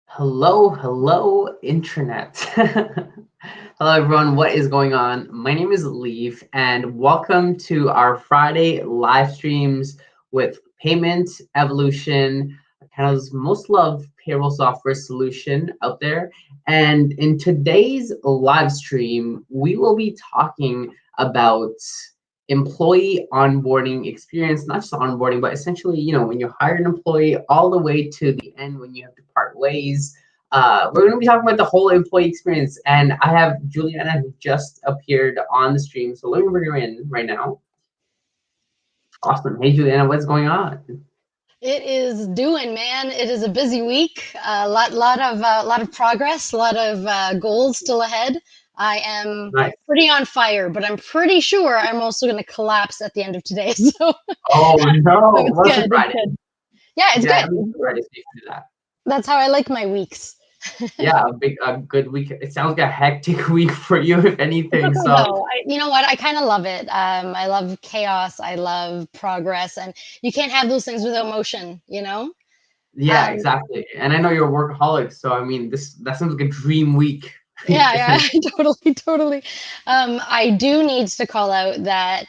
Hello, internet. Hello, everyone. What is going on? My name is Leaf, and welcome to our Friday live streams with Payment Evolution, Canada's most loved payroll software solution out there. And in today's live stream, we will be talking about employee onboarding experience, not just onboarding, but essentially, when you hire an employee all the way to the end when you have to part ways. We're going to be talking about the whole employee experience, and I have Juliana who just appeared on the stream. So let me bring her in right now. Awesome. Hey, Juliana, what's going on? It is doing, man. It is a busy week. A lot of progress. A lot of goals still ahead. I am Nice. pretty on fire, but I'm pretty sure I'm also going to collapse at the end of today. Oh So no, it's well, it's a good. It's Friday. good. Yeah, it's Yeah, good. at least it's Friday, so you can do that. That's how I like my weeks. Yeah, a good week. It sounds like a hectic week for you, if anything. So No, you know what? I kind of love it. I love chaos. I love progress, and you can't have those things without motion. yeah, Um, exactly. And I know you're a workaholic, so I mean, that sounds like a dream week. yeah, totally, totally. I do need to call out that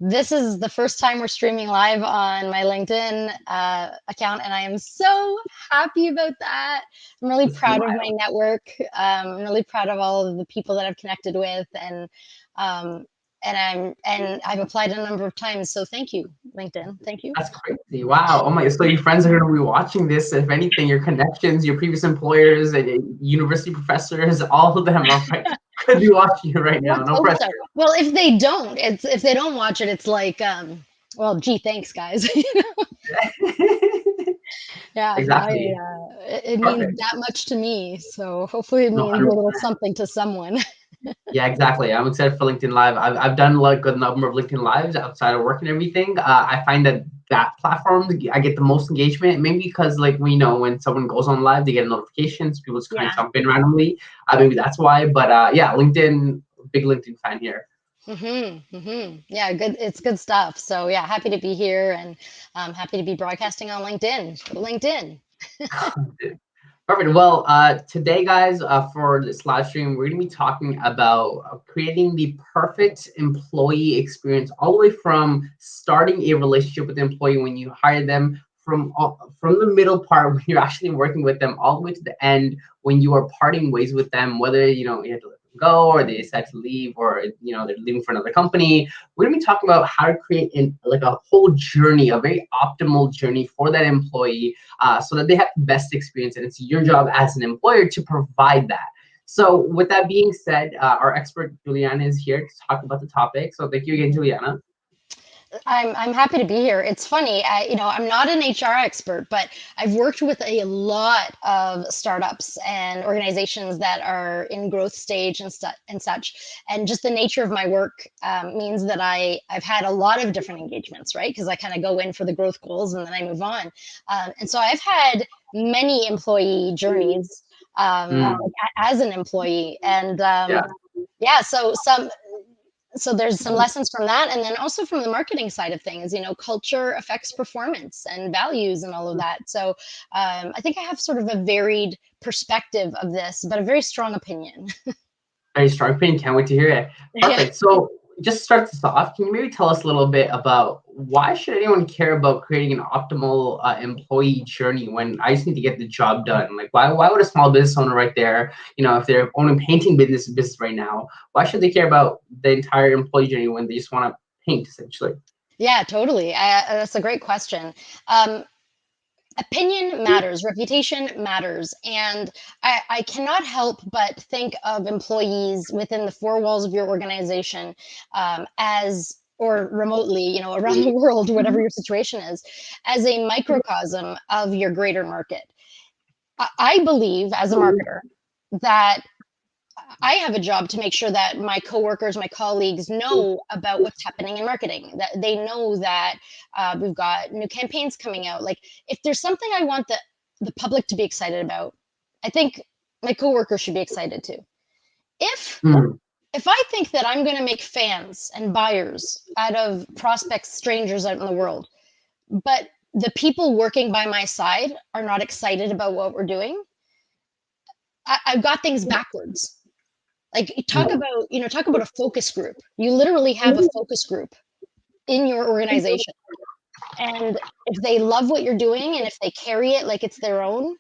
this is the first time we're streaming live on my LinkedIn account, and I am so happy about that. I'm really That's proud of my wild. network. I'm really proud of all of the people that I've connected with, um, and I've applied a number of times. So thank you, LinkedIn. Thank you. That's crazy. Wow. Oh my, so your friends are gonna be watching this. If anything, your connections, your previous employers and university professors, all of them are could be watching you right now. Let's No hope pressure. so. Well, if they don't watch it, it's like, well, gee, thanks, guys. Yeah, Exactly. it means Perfect. that much to me. So hopefully it No, means a little something to someone. yeah, exactly. I'm excited for LinkedIn Live. I've done like a number of LinkedIn Lives outside of work and everything. I find that platform I get the most engagement. Maybe because like we know when someone goes on live, they get notifications. People just kind of Yeah. jump in randomly. Maybe that's why. But yeah, LinkedIn, big LinkedIn fan here. Yeah, good. It's good stuff. So yeah, happy to be here and happy to be broadcasting on LinkedIn. LinkedIn. Perfect. Well, today, guys, for this live stream, we're going to be talking about creating the perfect employee experience, all the way from starting a relationship with the employee when you hire them, from the middle part when you're actually working with them, all the way to the end when you are parting ways with them, whether you have to let them go or they decide to leave or they're leaving for another company. We're going to be talking about how to create like a whole journey, a very optimal journey for that employee, so that they have the best experience. And it's your job as an employer to provide that. So with that being said, our expert Juliana is here to talk about the topic. So thank you again, Juliana. I'm happy to be here. It's funny, I'm not an HR expert, but I've worked with a lot of startups and organizations that are in growth stage and such. And just the nature of my work means that I've had a lot of different engagements, right? Because I kind of go in for the growth goals and then I move on. And so I've had many employee journeys Mm, like as an employee, and yeah. yeah, so there's some lessons from that, and then also from the marketing side of things. Culture affects performance and values and all of that. So I think I have sort of a varied perspective of this, but a very strong opinion. Very strong opinion. Can't wait to hear it. Yeah. Perfect. So just to start this off, can you maybe tell us a little bit about why should anyone care about creating an optimal employee journey when I just need to get the job done? Like why would a small business owner right there, if they're owning painting business right now, why should they care about the entire employee journey when they just want to paint essentially? Yeah, totally. That's a great question. Um, Opinion matters, reputation matters, and I cannot help but think of employees within the four walls of your organization as or remotely, around the world, whatever your situation is, as a microcosm of your greater market. I believe, as a marketer, that I have a job to make sure that my coworkers, my colleagues know about what's happening in marketing, that they know that we've got new campaigns coming out. Like, if there's something I want the public to be excited about, I think my coworkers should be excited too. If Mm, if I think that I'm going to make fans and buyers out of prospects, strangers out in the world, but the people working by my side are not excited about what we're doing, I've got things backwards. Like talk about a focus group. You literally have a focus group in your organization. And if they love what you're doing and if they carry it like it's their own,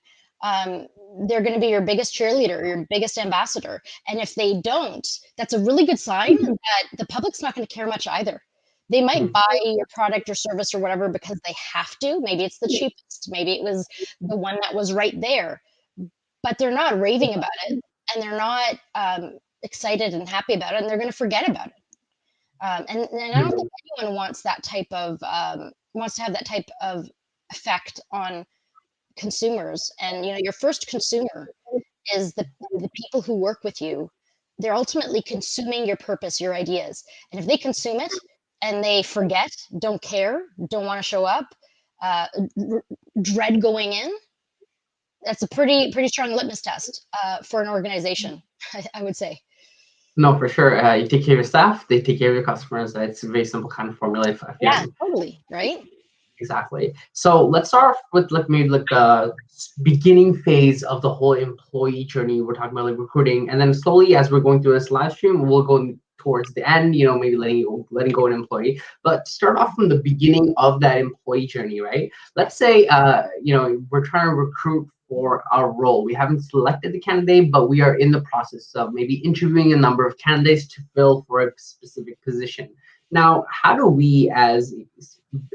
they're going to be your biggest cheerleader, your biggest ambassador. And if they don't, that's a really good sign that the public's not going to care much either. They might buy your product or service or whatever because they have to. Maybe it's the cheapest. Maybe it was the one that was right there. But they're not raving about it, and they're not excited and happy about it, and they're going to forget about it. And I don't think anyone wants that type of wants to have that type of effect on consumers. And your first consumer is the people who work with you. They're ultimately consuming your purpose, your ideas, and if they consume it and they forget, don't care, don't want to show up, dread going in, that's a pretty strong litmus test for an organization, I would say. No, for sure. You take care of your staff, they take care of your customers. It's a very simple kind of formula. Yeah, totally, right? Exactly. So let's start off with maybe the beginning phase of the whole employee journey. We're talking about like recruiting, and then slowly as we're going through this live stream, we'll go towards the end, maybe letting go an employee. But start off from the beginning of that employee journey, right? Let's say we're trying to recruit for our role. We haven't selected the candidate, but we are in the process of maybe interviewing a number of candidates to fill for a specific position. Now, how do we as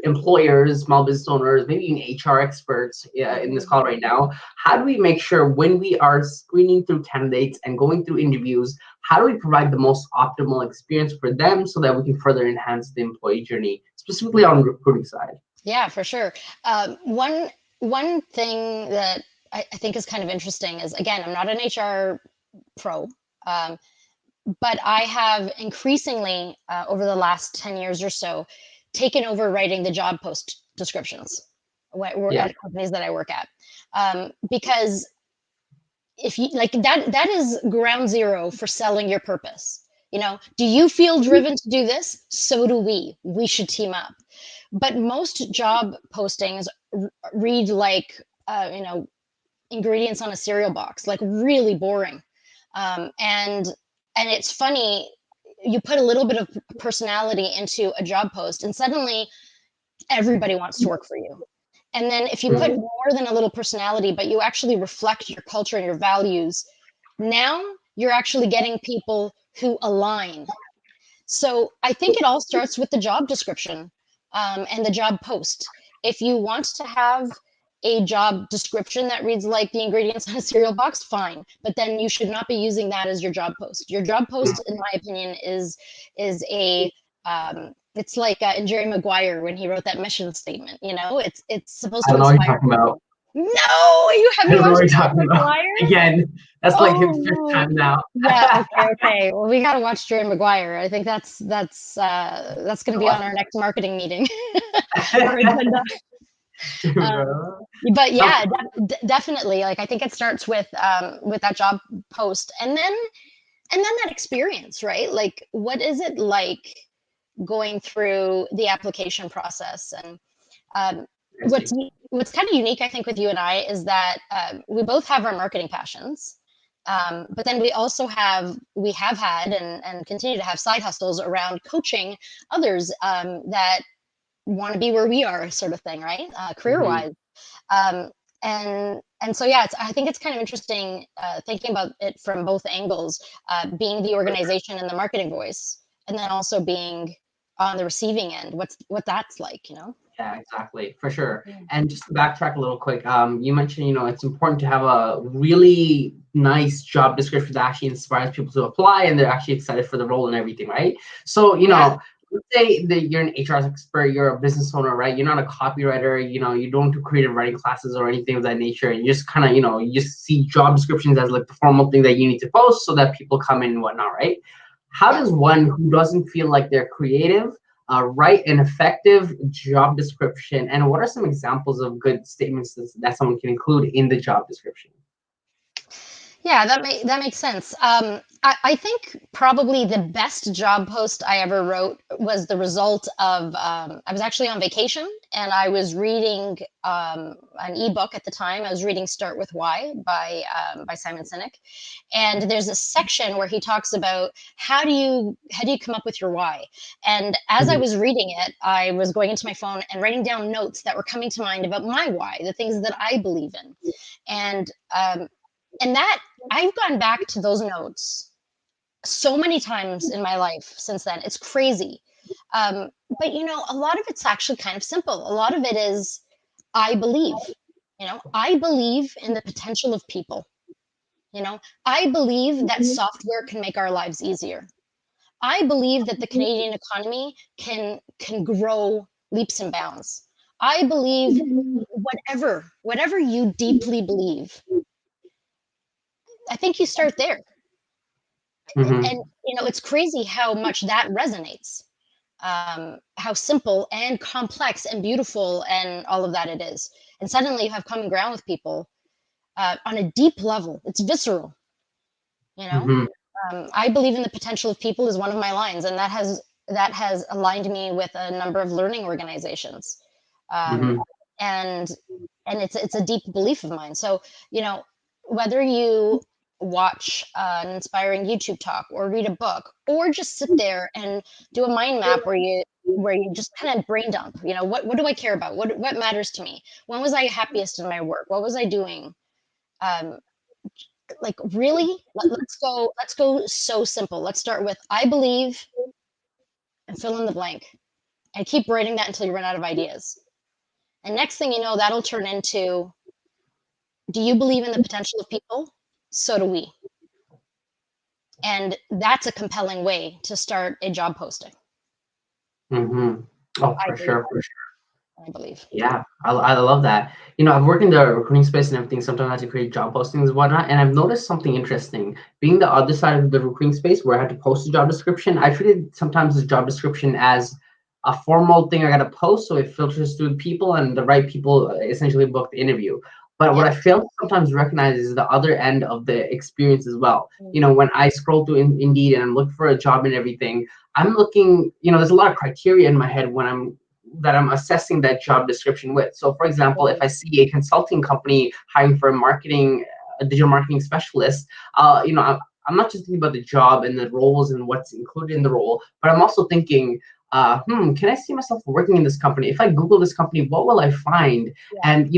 employers, small business owners, maybe even HR experts in this call right now, how do we make sure when we are screening through candidates and going through interviews, how do we provide the most optimal experience for them so that we can further enhance the employee journey, specifically on the recruiting side? Yeah, for sure. One thing that I think is kind of interesting is, again, I'm not an HR pro, but I have increasingly over the last 10 years or so taken over writing the job post descriptions at companies that I work at, because if you like that is ground zero for selling your purpose. Do you feel driven to do this? So do we. We should team up. But most job postings read like ingredients on a cereal box, like really boring. And it's funny, you put a little bit of personality into a job post and suddenly everybody wants to work for you. And then if you put more than a little personality, but you actually reflect your culture and your values, now you're actually getting people who align. So I think it all starts with the job description and the job post. If you want to have a job description that reads like the ingredients on a cereal box, fine. But then you should not be using that as your job post. Your job post, in my opinion, is a it's like in Jerry Maguire when he wrote that mission statement. It's supposed to inspire. I don't know what you're talking about. No, you haven't watched Jerry Maguire? Again, that's like his fifth time now. Yeah. Okay. Well, we got to watch Jerry Maguire. I think that's going to be on our next marketing meeting. But yeah, definitely. Like I think it starts with that job post, and then that experience, right? Like, what is it like going through the application process? And what's kind of unique, I think, with you and I is that we both have our marketing passions, but then we also have had and continue to have side hustles around coaching others that want to be where we are, sort of thing, right? Career-wise. And so, yeah, I think it's kind of interesting thinking about it from both angles, being the organization and the marketing voice, and then also being on the receiving end, what that's like, Yeah, exactly, for sure. And just to backtrack a little quick, you mentioned, it's important to have a really nice job description that actually inspires people to apply and they're actually excited for the role and everything, right? So, let's say that you're an HR expert, you're a business owner, right? You're not a copywriter, you don't do creative writing classes or anything of that nature. And you just kind of, you just see job descriptions as like the formal thing that you need to post so that people come in and whatnot, right? How does one who doesn't feel like they're creative write an effective job description? And what are some examples of good statements that someone can include in the job description? Yeah, that makes sense. I think probably the best job post I ever wrote was the result of I was actually on vacation and I was reading an ebook at the time. I was reading "Start with Why" by Simon Sinek, and there's a section where he talks about how do you come up with your why. And as I Mhm. was reading it, I was going into my phone and writing down notes that were coming to mind about my why, the things that I believe in, and that I've gone back to those notes so many times in my life since then. It's crazy. But a lot of it's actually kind of simple. A lot of it is I believe. I believe in the potential of people. I believe that software can make our lives easier. I believe that the Canadian economy can grow leaps and bounds. I believe whatever you deeply believe. I think you start there. Mhm. And it's crazy how much that resonates, how simple and complex and beautiful and all of that it is, and suddenly you have common ground with people on a deep level. It's visceral. you know Mhm. I believe in the potential of people is one of my lines, and that has aligned me with a number of learning organizations, um, Mhm. and it's a deep belief of mine. So you know whether you watch an inspiring YouTube talk or read a book or just sit there and do a mind map where you just kind of brain dump. What do I care about? What matters to me? When was I happiest in my work? What was I doing? um, like, really, let's go so simple. Let's start with I believe, and fill in the blank, and keep writing that until you run out of ideas. And next thing you know, that'll turn into, do you believe in the potential of people? So do we. And that's a compelling way to start a job posting. Mhm. Oh, I for believe. sure, for sure. I believe. Yeah, I love that. I've worked in the recruiting space and everything. Sometimes I have to create job postings and whatnot. And I've noticed something interesting. Being the other side of the recruiting space where I had to post a job description, I treated sometimes this job description as a formal thing I got to post. So it filters through the people and the right people essentially book the interview. But what Yep. I fail to sometimes recognize is the other end of the experience as well. Mm. When I scroll through Indeed and I'm looking for a job and everything, I'm looking, there's a lot of criteria in my head when I'm assessing that job description with. So, for example, if Totally. I see a consulting company hiring for a digital marketing specialist, I'm not just thinking about the job and the roles and what's included in the role, but I'm also thinking, can I see myself working in this company? If I Google this company, what will I find? Yeah. And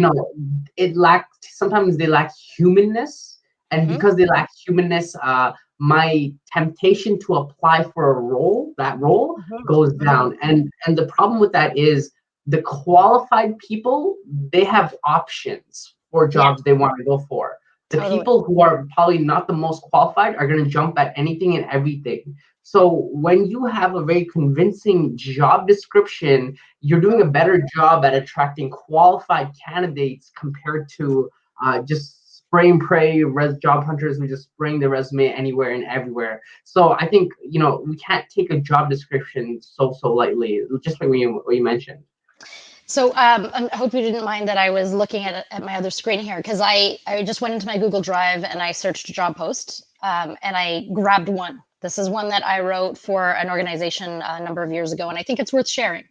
sometimes they lack humanness, and Hmm. because they lack humanness, my temptation to apply for that role Hmm. goes Hmm. down. And the problem with that is the qualified people, they have options for Yeah. jobs they want to go for. The Totally. people who are probably not the most qualified are going to jump at anything and everything. So when you have a very convincing job description, you're doing a Mhm. better job at attracting qualified candidates compared to just spray and pray job hunters who just spraying their resume anywhere and everywhere. So I think we can't take a job description so lightly, just like what you mentioned. So I hope you didn't mind that I was looking at my other screen here, because I just went into my Google Drive and I searched job post, and I grabbed one. This is one that I wrote for an organization a number of years ago, and I think it's worth sharing.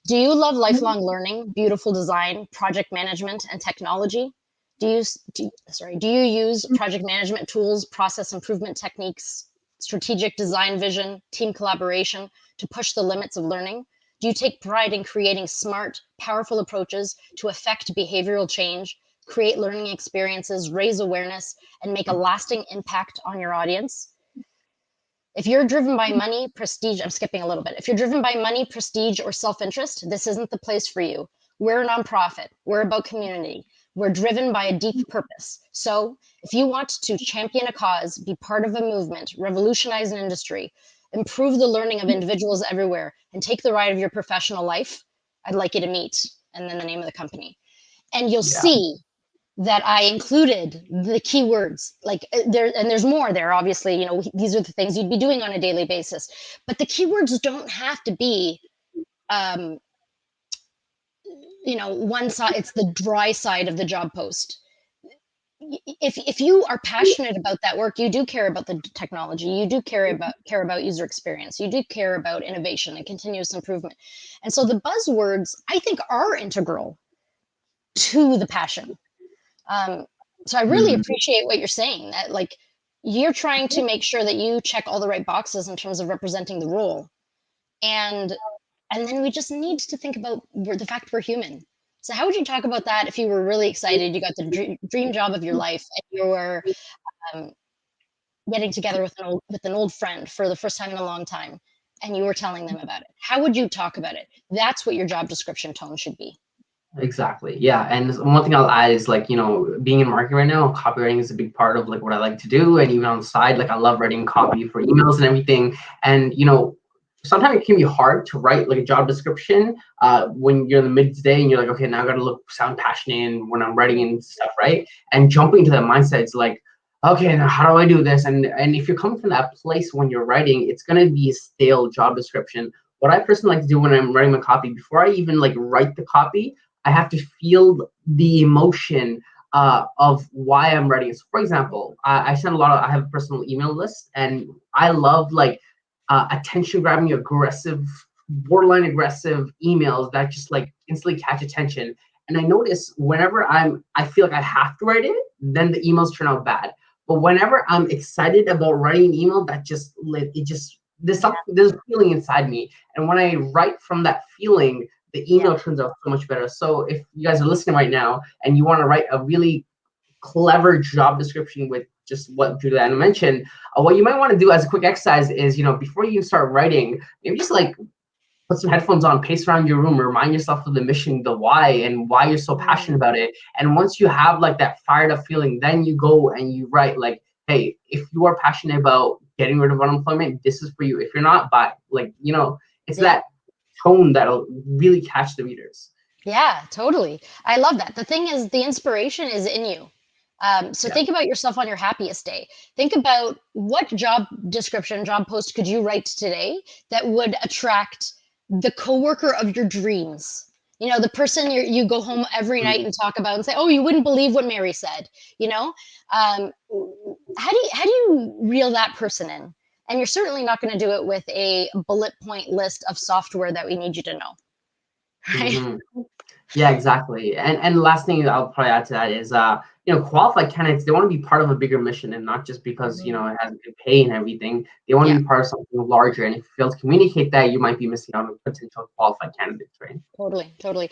Do you love lifelong learning, beautiful design, project management, and technology? Do you use project management tools, process improvement techniques, strategic design vision, team collaboration to push the limits of learning? Do you take pride in creating smart, powerful approaches to affect behavioral change, create learning experiences, raise awareness, and make a lasting impact on your audience? If you're driven by money, prestige, I'm skipping a little bit. If you're driven by money, prestige, or self interest, this isn't the place for you. We're a nonprofit, we're about community, we're driven by a deep purpose. So if you want to champion a cause, be part of a movement, revolutionize an industry, improve the learning of individuals everywhere, and take the ride of your professional life, I'd like you to meet, and then the name of the company. And you'll Yeah. see that I included the keywords, like there's more there. Obviously, these are the things you'd be doing on a daily basis, but the keywords don't have to be, um, one side. It's the dry side of the job post. if you are passionate about that work, you do care about the technology, you do care about user experience, you do care about innovation and continuous improvement. And so the buzzwords, I think, are integral to the passion. Um, so I really Mhm. appreciate what you're saying, that like you're trying to make sure that you check all the right boxes in terms of representing the role. And then we just need to think about the fact we're human. So how would you talk about that if you were really excited, you got the dream job of your life, and you were um, getting together with an old friend for the first time in a long time, and you were telling them about it? How would you talk about it? That's what your job description tone should be. Exactly. Yeah. And one thing I'll add is like, being in marketing right now, copywriting is a big part of like what I like to do. And even on the side, like I love writing copy for emails and everything. And sometimes it can be hard to write like a job description when you're in the midday and you're like, okay, now I gotta sound passionate when I'm writing and stuff, right? And jumping into that mindset, it's like, okay, now how do I do this? And if you're coming from that place when you're writing, it's gonna be a stale job description. What I personally like to do when I'm writing my copy, before I even like write the copy, I have to feel the emotion of why I'm writing it. So for example, I send I have a personal email list, and I love like attention grabbing, aggressive, borderline aggressive emails that just like instantly catch attention. And I notice whenever I feel like I have to write it, then the emails turn out bad. But whenever I'm excited about writing an email, there's Yeah, something, there's a feeling inside me, and when I write from that feeling, the yeah, email turns out so much better. So if you guys are listening right now and you want to write a really clever job description with just what Juliana mentioned, what you might want to do as a quick exercise is, before you start writing, maybe just like put some headphones on, pace around your room, remind yourself of the mission, the why, and why you're so passionate mm, about it. And once you have like that fired up feeling, then you go and you write like, hey, if you are passionate about getting rid of unemployment, this is for you. If you're not, but like, it's yeah. that tone that'll really catch the readers. Yeah, totally. I love that. The thing is, the inspiration is in you. So Yeah. think about yourself on your happiest day. Think about what job description, job post could you write today that would attract the coworker of your dreams. You know, the person you go home every night and talk about and say, "Oh, you wouldn't believe what Mary said." You know, um, how do you reel that person in? And you're certainly not going to do it with a bullet point list of software that we need you to know, right? Mm-hmm. Yeah, exactly. And the last thing I'll probably add to that is, qualified candidates, they want to be part of a bigger mission, and not just because, Mhm. it has good pay and everything. They want Yeah. to be part of something larger. And if you fail to communicate that, you might be missing out on potential qualified candidates, right? Totally, totally.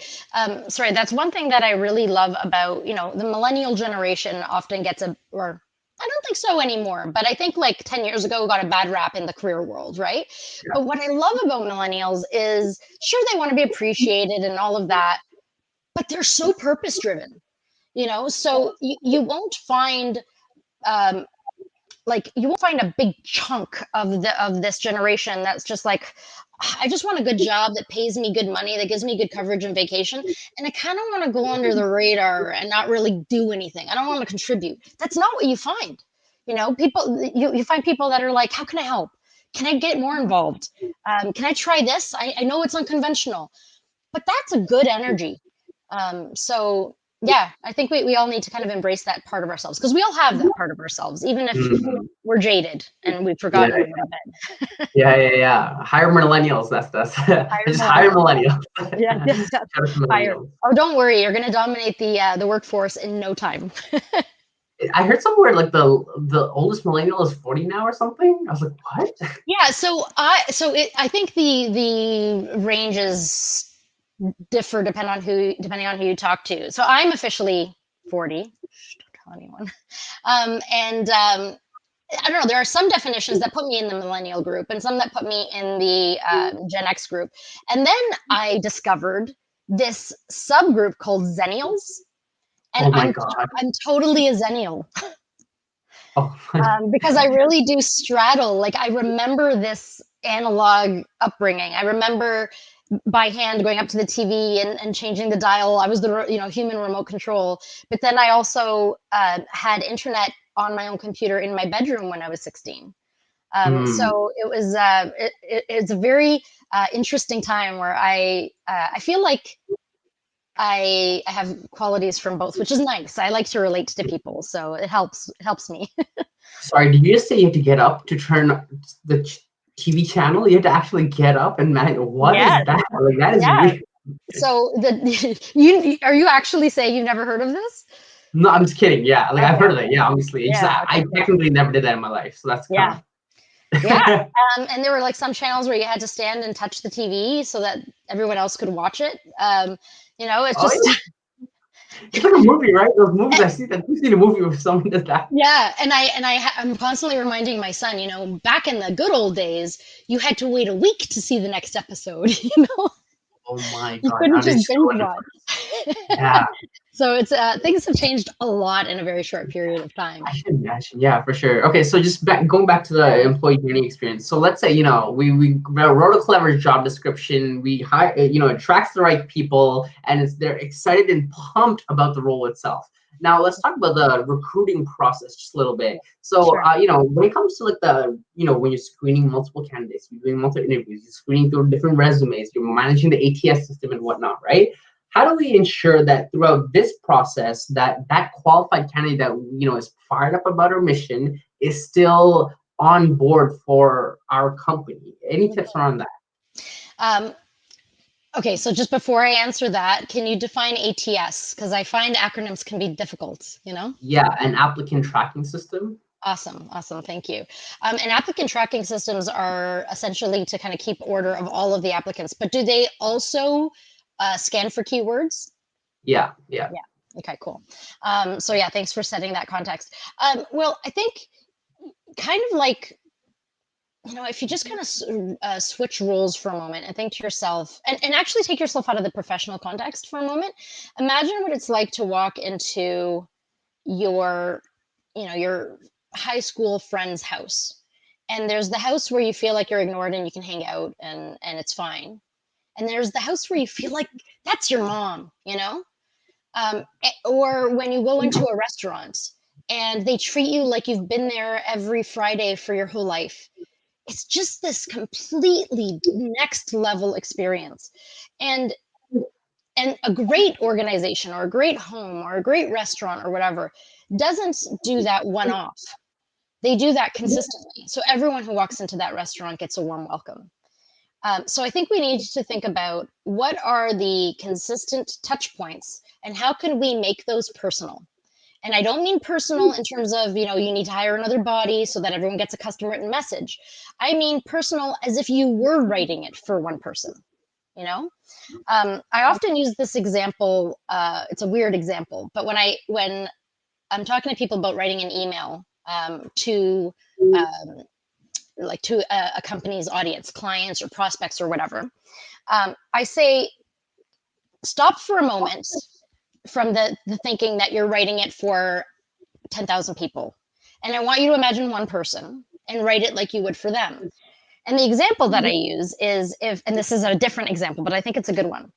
Sorry, that's one thing that I really love about, the millennial generation often gets or I don't think so anymore, but I think like 10 years ago got a bad rap in the career world, right? Yeah. But what I love about millennials is sure they want to be appreciated and all of that, but they're so purpose driven, so you won't find um, you won't find a big chunk of this generation that's just like, I just want a good job that pays me good money, that gives me good coverage and vacation, and I kind of want to go under the radar and not really do anything. I don't want to contribute. That's not what you find. People, you find people that are like, how can I help? Can I get more involved? Can I try this? I know it's unconventional, but that's a good energy. So yeah, I think we all need to kind of embrace that part of ourselves, because we all have that part of ourselves, even if Mhm. we're jaded and we've Yeah, forgotten to go to bed. yeah. Hire millennials. That's I Hire just hire millennials. millennials. Yeah, yeah, Shout yeah. out to Hire. millennials. Oh, don't worry, you're going to dominate the workforce in no time. I heard somewhere like the oldest millennial is 40 now or something. I was like, what? Yeah, I think the ranges differ depending on who you talk to. So I'm officially 40. Shh, don't tell anyone. And I don't know. There are some definitions that put me in the millennial group, and some that put me in the Gen X group. And then I discovered this subgroup called Zennials, and Oh my I'm God. I'm totally a Zennial, Oh my. because I really do straddle. Like I remember this analog upbringing. I remember by hand going up to the TV and changing the dial. I was the human remote control. But then I also had internet on my own computer in my bedroom when I was 16. Mm, So it's a very interesting time where I feel like I have qualities from both, which is nice. I like to relate to people, so it helps me. Sorry, did you just say you had to get up to turn the TV channel? You had to actually get up and manage. What is Yes. that? Like that is Yeah. weird. So the you are you actually saying you've never heard of this? No, I'm just kidding. Yeah, like I've Okay. heard of it. Yeah, obviously. It's just Yeah. I Okay. Cool. technically never did that in my life, so that's Yeah. kind Yeah. of. And there were like some channels where you had to stand and touch the TV so that everyone else could watch it. It's Oh just yeah, it's like a movie, right? Those movies I see that. I've seen a movie where someone does that. yeah. I'm constantly reminding my son, back in the good old days, you had to wait a week to see the next episode. Oh my You god, couldn't now they just show binge it. watch. Yeah, So it's things have changed a lot in a very short period of time. I should imagine. Yeah, for sure. Okay, so just going back to the employee journey experience. So let's say we wrote a clever job description. We hire it attracts the right people, and they're excited and pumped about the role itself. Now let's talk about the recruiting process just a little bit. So Sure. when it comes to like the when you're screening multiple candidates, you're doing multiple interviews, you're screening through different resumes, you're managing the ATS system and whatnot, right? How do we ensure that throughout this process that qualified candidate that is fired up about our mission is still on board for our company? Any tips around that? Um, okay, so just before I answer that, can you define ATS? Because I find acronyms can be difficult. Yeah, an applicant tracking system. Awesome, awesome, thank you. And applicant tracking systems are essentially to kind of keep order of all of the applicants, but do they also scan for keywords? Yeah, yeah. Yeah. Okay, cool. So yeah, thanks for setting that context. Well, I think kind of like if you just kind of switch roles for a moment and think to yourself, and actually take yourself out of the professional context for a moment, imagine what it's like to walk into your, your high school friend's house. And there's the house where you feel like you're ignored and you can hang out and it's fine. And there's the house where you feel like that's your mom. Or when you go into a restaurant and they treat you like you've been there every Friday for your whole life. It's just this completely next level experience. And and a great organization or a great home or a great restaurant or whatever doesn't do that one off. They do that consistently. So everyone who walks into that restaurant gets a warm welcome. So I think we need to think about what are the consistent touch points and how can we make those personal. And I don't mean personal in terms of, you need to hire another body so that everyone gets a custom written message. I mean personal as if you were writing it for one person, you know? I often use this example. It's a weird example, but when I'm talking to people about writing an email to um, to a company's audience, clients or prospects or whatever, I say, stop for a moment from the thinking that you're writing it for 10,000 people. And I want you to imagine one person and write it like you would for them. And the example that I use is and this is a different example, but I think it's a good one.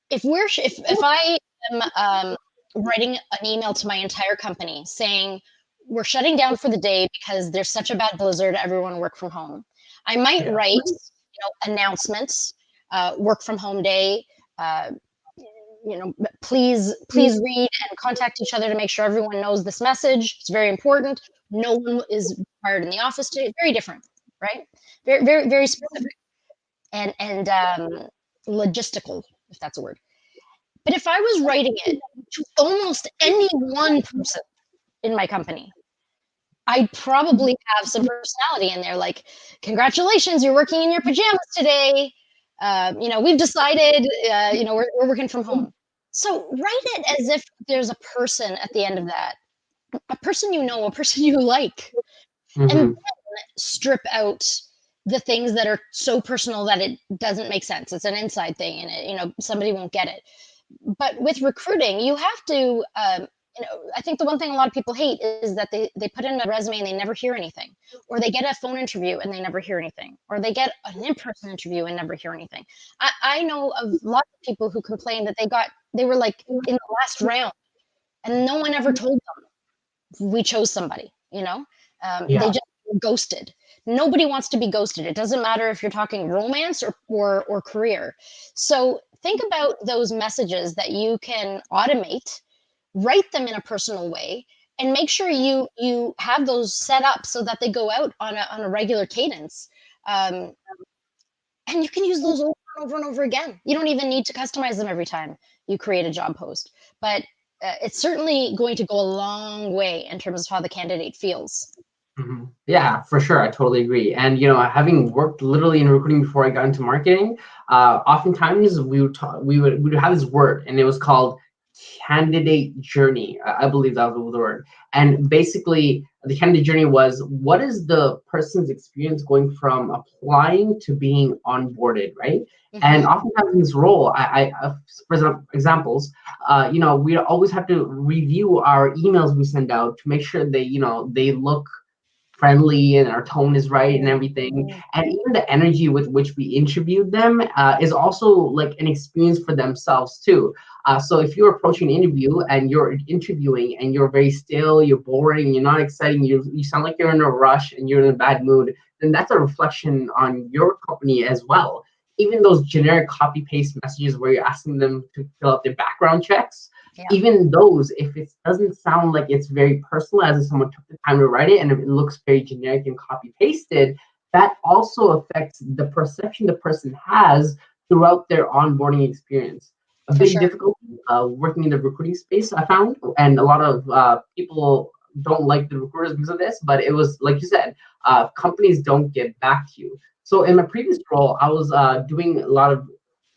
If I am writing an email to my entire company saying, we're shutting down for the day because there's such a bad blizzard, everyone work from home. I might Yeah. write, announcements, work from home day, uh, please read and contact each other to make sure everyone knows this message. It's very important. No one is required in the office today. Very different, right? Very, very, very specific and logistical, if that's a word. But if I was writing it to almost any one person in my company, I'd probably have some personality in there, like, congratulations, you're working in your pajamas today. We've decided, we're working from home. So write it as if there's a person at the end of that, a person a person you like, and then Hmm. strip out the things that are so personal that it doesn't make sense. It's an inside thing, and somebody won't get it. But with recruiting, you have to. I think the one thing a lot of people hate is that they put in a resume and they never hear anything, or they get a phone interview and they never hear anything, or they get an in-person interview and never hear anything. I know of lots of people who complain that they were like in the last round and no one ever told them we chose somebody. They Yeah. just were ghosted. Nobody wants to be ghosted. It doesn't matter if you're talking romance or career. So think about those messages that you can automate, write them in a personal way, and make sure you have those set up so that they go out on a regular cadence. Um, and you can use those over and over and over again. You don't even need to customize them every time you create a job post, but it's certainly going to go a long way in terms of how the candidate feels. Yeah, for sure. I totally agree. And having worked literally in recruiting before I got into marketing, oftentimes we would have this word, and it was called candidate journey. I believe that was the word. And basically, the candidate journey was, what is the person's experience going from applying to being onboarded, right? And Hmm. oftentimes in this role, for examples, we always have to review our emails we send out to make sure they look friendly and our tone is right and everything. And even the energy with which we interviewed them is also like an experience for themselves too. So if you're approaching an interview and you're interviewing and you're very still, you're boring, you're not exciting, you sound like you're in a rush and you're in a bad mood, then that's a reflection on your company as well. Even those generic copy paste messages where you're asking them to fill out their background checks, Yeah, even those, if it doesn't sound like it's very personal, as if someone took the time to write it, and if it looks very generic and copy pasted, that also affects the perception the person has throughout their onboarding experience. A for big sure. difficulty working in the recruiting space, I found, and a lot of people don't like the recruiters because of this, but it was like you said, companies don't get back to you. So in my previous role, I was doing a lot of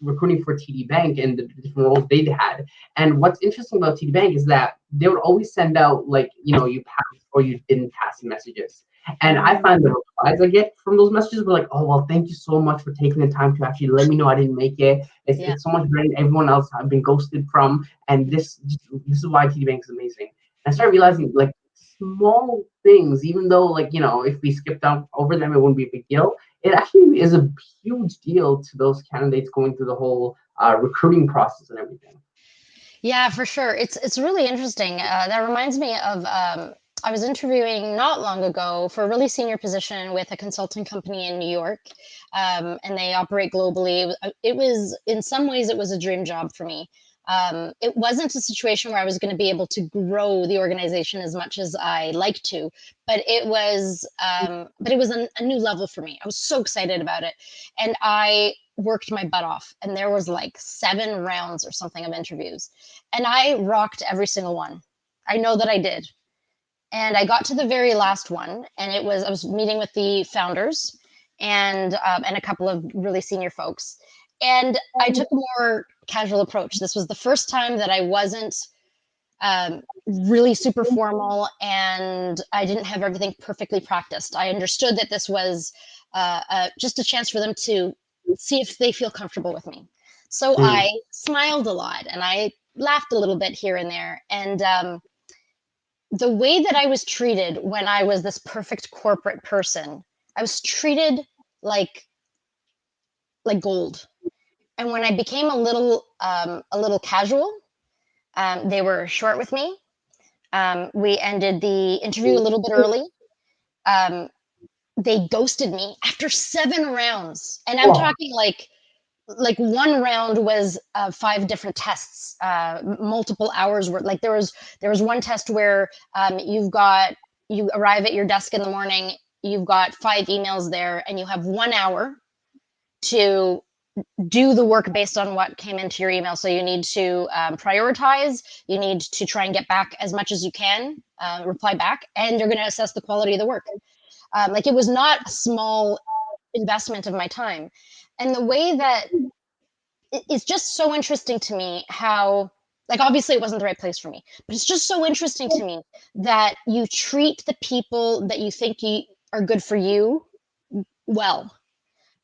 recruiting for TD Bank and the different roles they had. And what's interesting about TD Bank is that they would always send out, like, you passed or you didn't pass messages. And I Mm, find the replies I get from those messages were like, oh, well, thank you so much for taking the time to actually let me know I didn't make it. It's, yeah. it's so much better than everyone else I've been ghosted from. And this is why TD Bank is amazing. And I started realizing, like, small things, even though, like, if we skipped out over them, it wouldn't be a big deal. It actually is a huge deal to those candidates going through the whole recruiting process and everything. Yeah, for sure. It's really interesting. That reminds me of I was interviewing not long ago for a really senior position with a consulting company in New York, and they operate globally. It was in some ways it was a dream job for me. It wasn't a situation where I was going to be able to grow the organization as much as I like to, but it was a new level for me. I was so excited about it, and I worked my butt off. And there was like 7 rounds or something of interviews, and I rocked every single one. I know that I did. And I got to the very last one, and I was meeting with the founders and a couple of really senior folks. And I took a more casual approach. This was the first time that I wasn't really super formal, and I didn't have everything perfectly practiced. I understood that this was just a chance for them to see if they feel comfortable with me. So Mm, I smiled a lot and I laughed a little bit here and there. And the way that I was treated when I was this perfect corporate person, I was treated like like gold. And when I became a little casual, they were short with me. We ended the interview a little bit early. Um, they ghosted me after 7 rounds, and I'm well, talking like one round was 5 different tests, multiple hours worth. Like there was one test where you arrive at your desk in the morning, you've got 5 emails there, and you have 1 hour to do the work based on what came into your email. So you need to prioritize, you need to try and get back as much as you can, reply back, and you're going to assess the quality of the work. Like it was not a small investment of my time. And the way that it's just so interesting to me how, like, obviously it wasn't the right place for me, but it's just so interesting to me that you treat the people that you think are good for you well.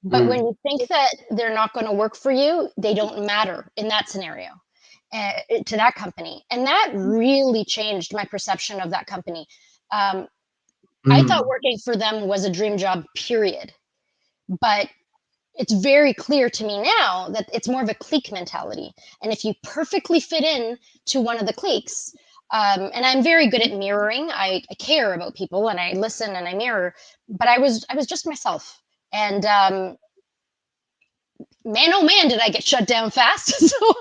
But when mm, you think that they're not going to work for you, they don't matter in that scenario to that company. And that really changed my perception of that company. Um, I thought mm, working for them was a dream job, period. But it's very clear to me now that it's more of a clique mentality. And if you perfectly fit in to one of the cliques, and I'm very good at mirroring. I care about people and I listen and I mirror. But I was just myself, and man, oh man, did I get shut down fast. So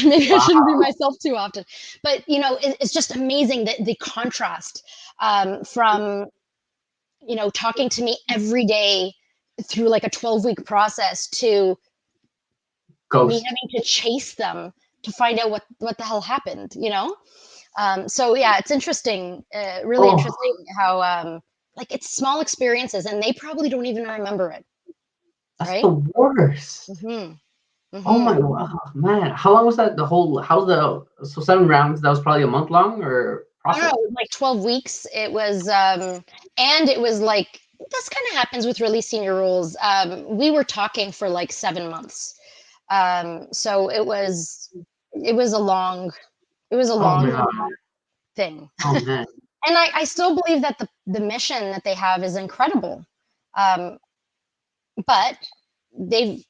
maybe I shouldn't be Wow. myself too often. But it's just amazing that the contrast from talking to me every day through like a 12-week process to me Ghost. having to chase them to find out what the hell happened. So yeah, it's interesting, really Oh, interesting how like it's small experiences and they probably don't even remember it, that's the right? worst. Hmm. Oh Hmm. my wow, man. How long was that? How's the so 7 rounds? That was probably a month long or Oh no, process? it was like 12 weeks. It was and it was like this kind of happens with really senior roles. We were talking for like 7 months. So it was a long it was a Oh my long god. thing. Oh man. And I still believe that the mission that they have is incredible. Um, but they've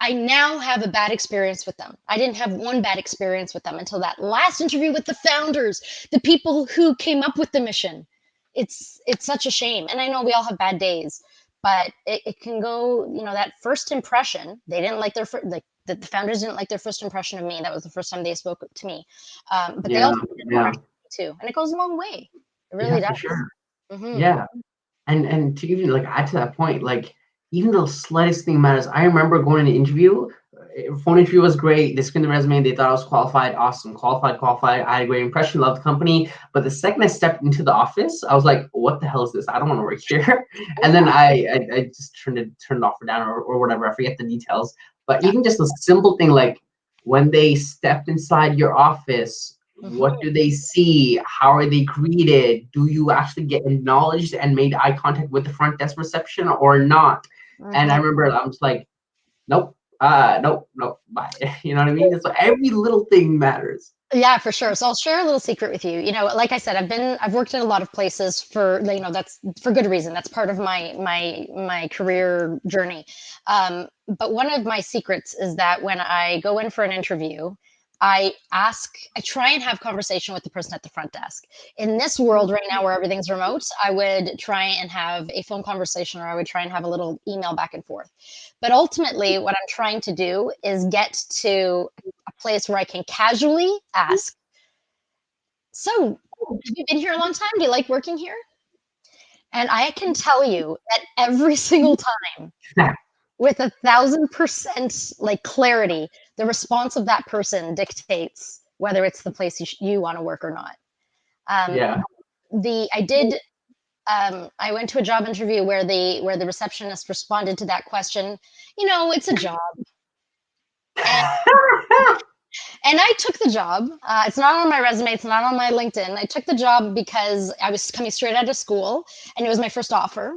I now have a bad experience with them. I didn't have one bad experience with them until that last interview with the founders, the people who came up with the mission. It's such a shame. And I know we all have bad days, but it can go, that first impression, they didn't like like the founders didn't like their first impression of me. That was the first time they spoke to me. But they Yeah, also did an yeah, impression of me too. And it goes a long way. It yeah, really for does. sure. Hmm. Yeah. And to even like add to that point, like even the slightest thing matters. I remember going to an interview. Phone interview was great. They scanned the resume. They thought I was qualified. Awesome, qualified, qualified. I had a great impression. Loved the company. But the second I stepped into the office, I was like, "What the hell is this? I don't want to work here." And then Yeah. I just turned it off or down or whatever. I forget the details. But Yeah. even just a simple thing like when they stepped inside your office, what Hmm. do they see? How are they greeted? Do you actually get acknowledged and made eye contact with the front desk reception or not? And I Hmm. remember I'm just like, nope, nope, nope, bye. You know what I mean? So every little thing matters. Yeah, for sure. So I'll share a little secret with you. Like I said, I've worked in a lot of places for, that's for good reason. That's part of my career journey. But one of my secrets is that when I go in for an interview, I try and have conversation with the person at the front desk. In this world right now where everything's remote, I would try and have a phone conversation or I would try and have a little email back and forth. But ultimately, what I'm trying to do is get to a place where I can casually ask, "So, have you been here a long time? Do you like working here?" And I can tell you that every single time, with 1,000% like clarity, the response of that person dictates whether it's the place you want to work or not. Um, Yeah. the I went to a job interview where the receptionist responded to that question, it's a job. And And I took the job. It's not on my resume. It's not on my LinkedIn. I took the job because I was coming straight out of school, and it was my first offer.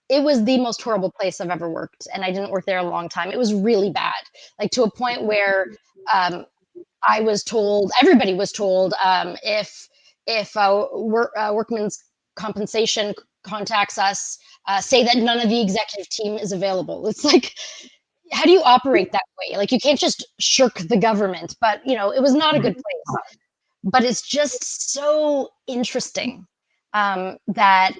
It was the most horrible place I've ever worked, and I didn't work there a long time. It was really bad, like to a point where um, I was told, everybody was told, if workman's compensation contacts us, say that none of the executive team is available. It's like, how do you operate that way? Like, you can't just shirk the government, but, it was not a good place. But it's just so interesting, that,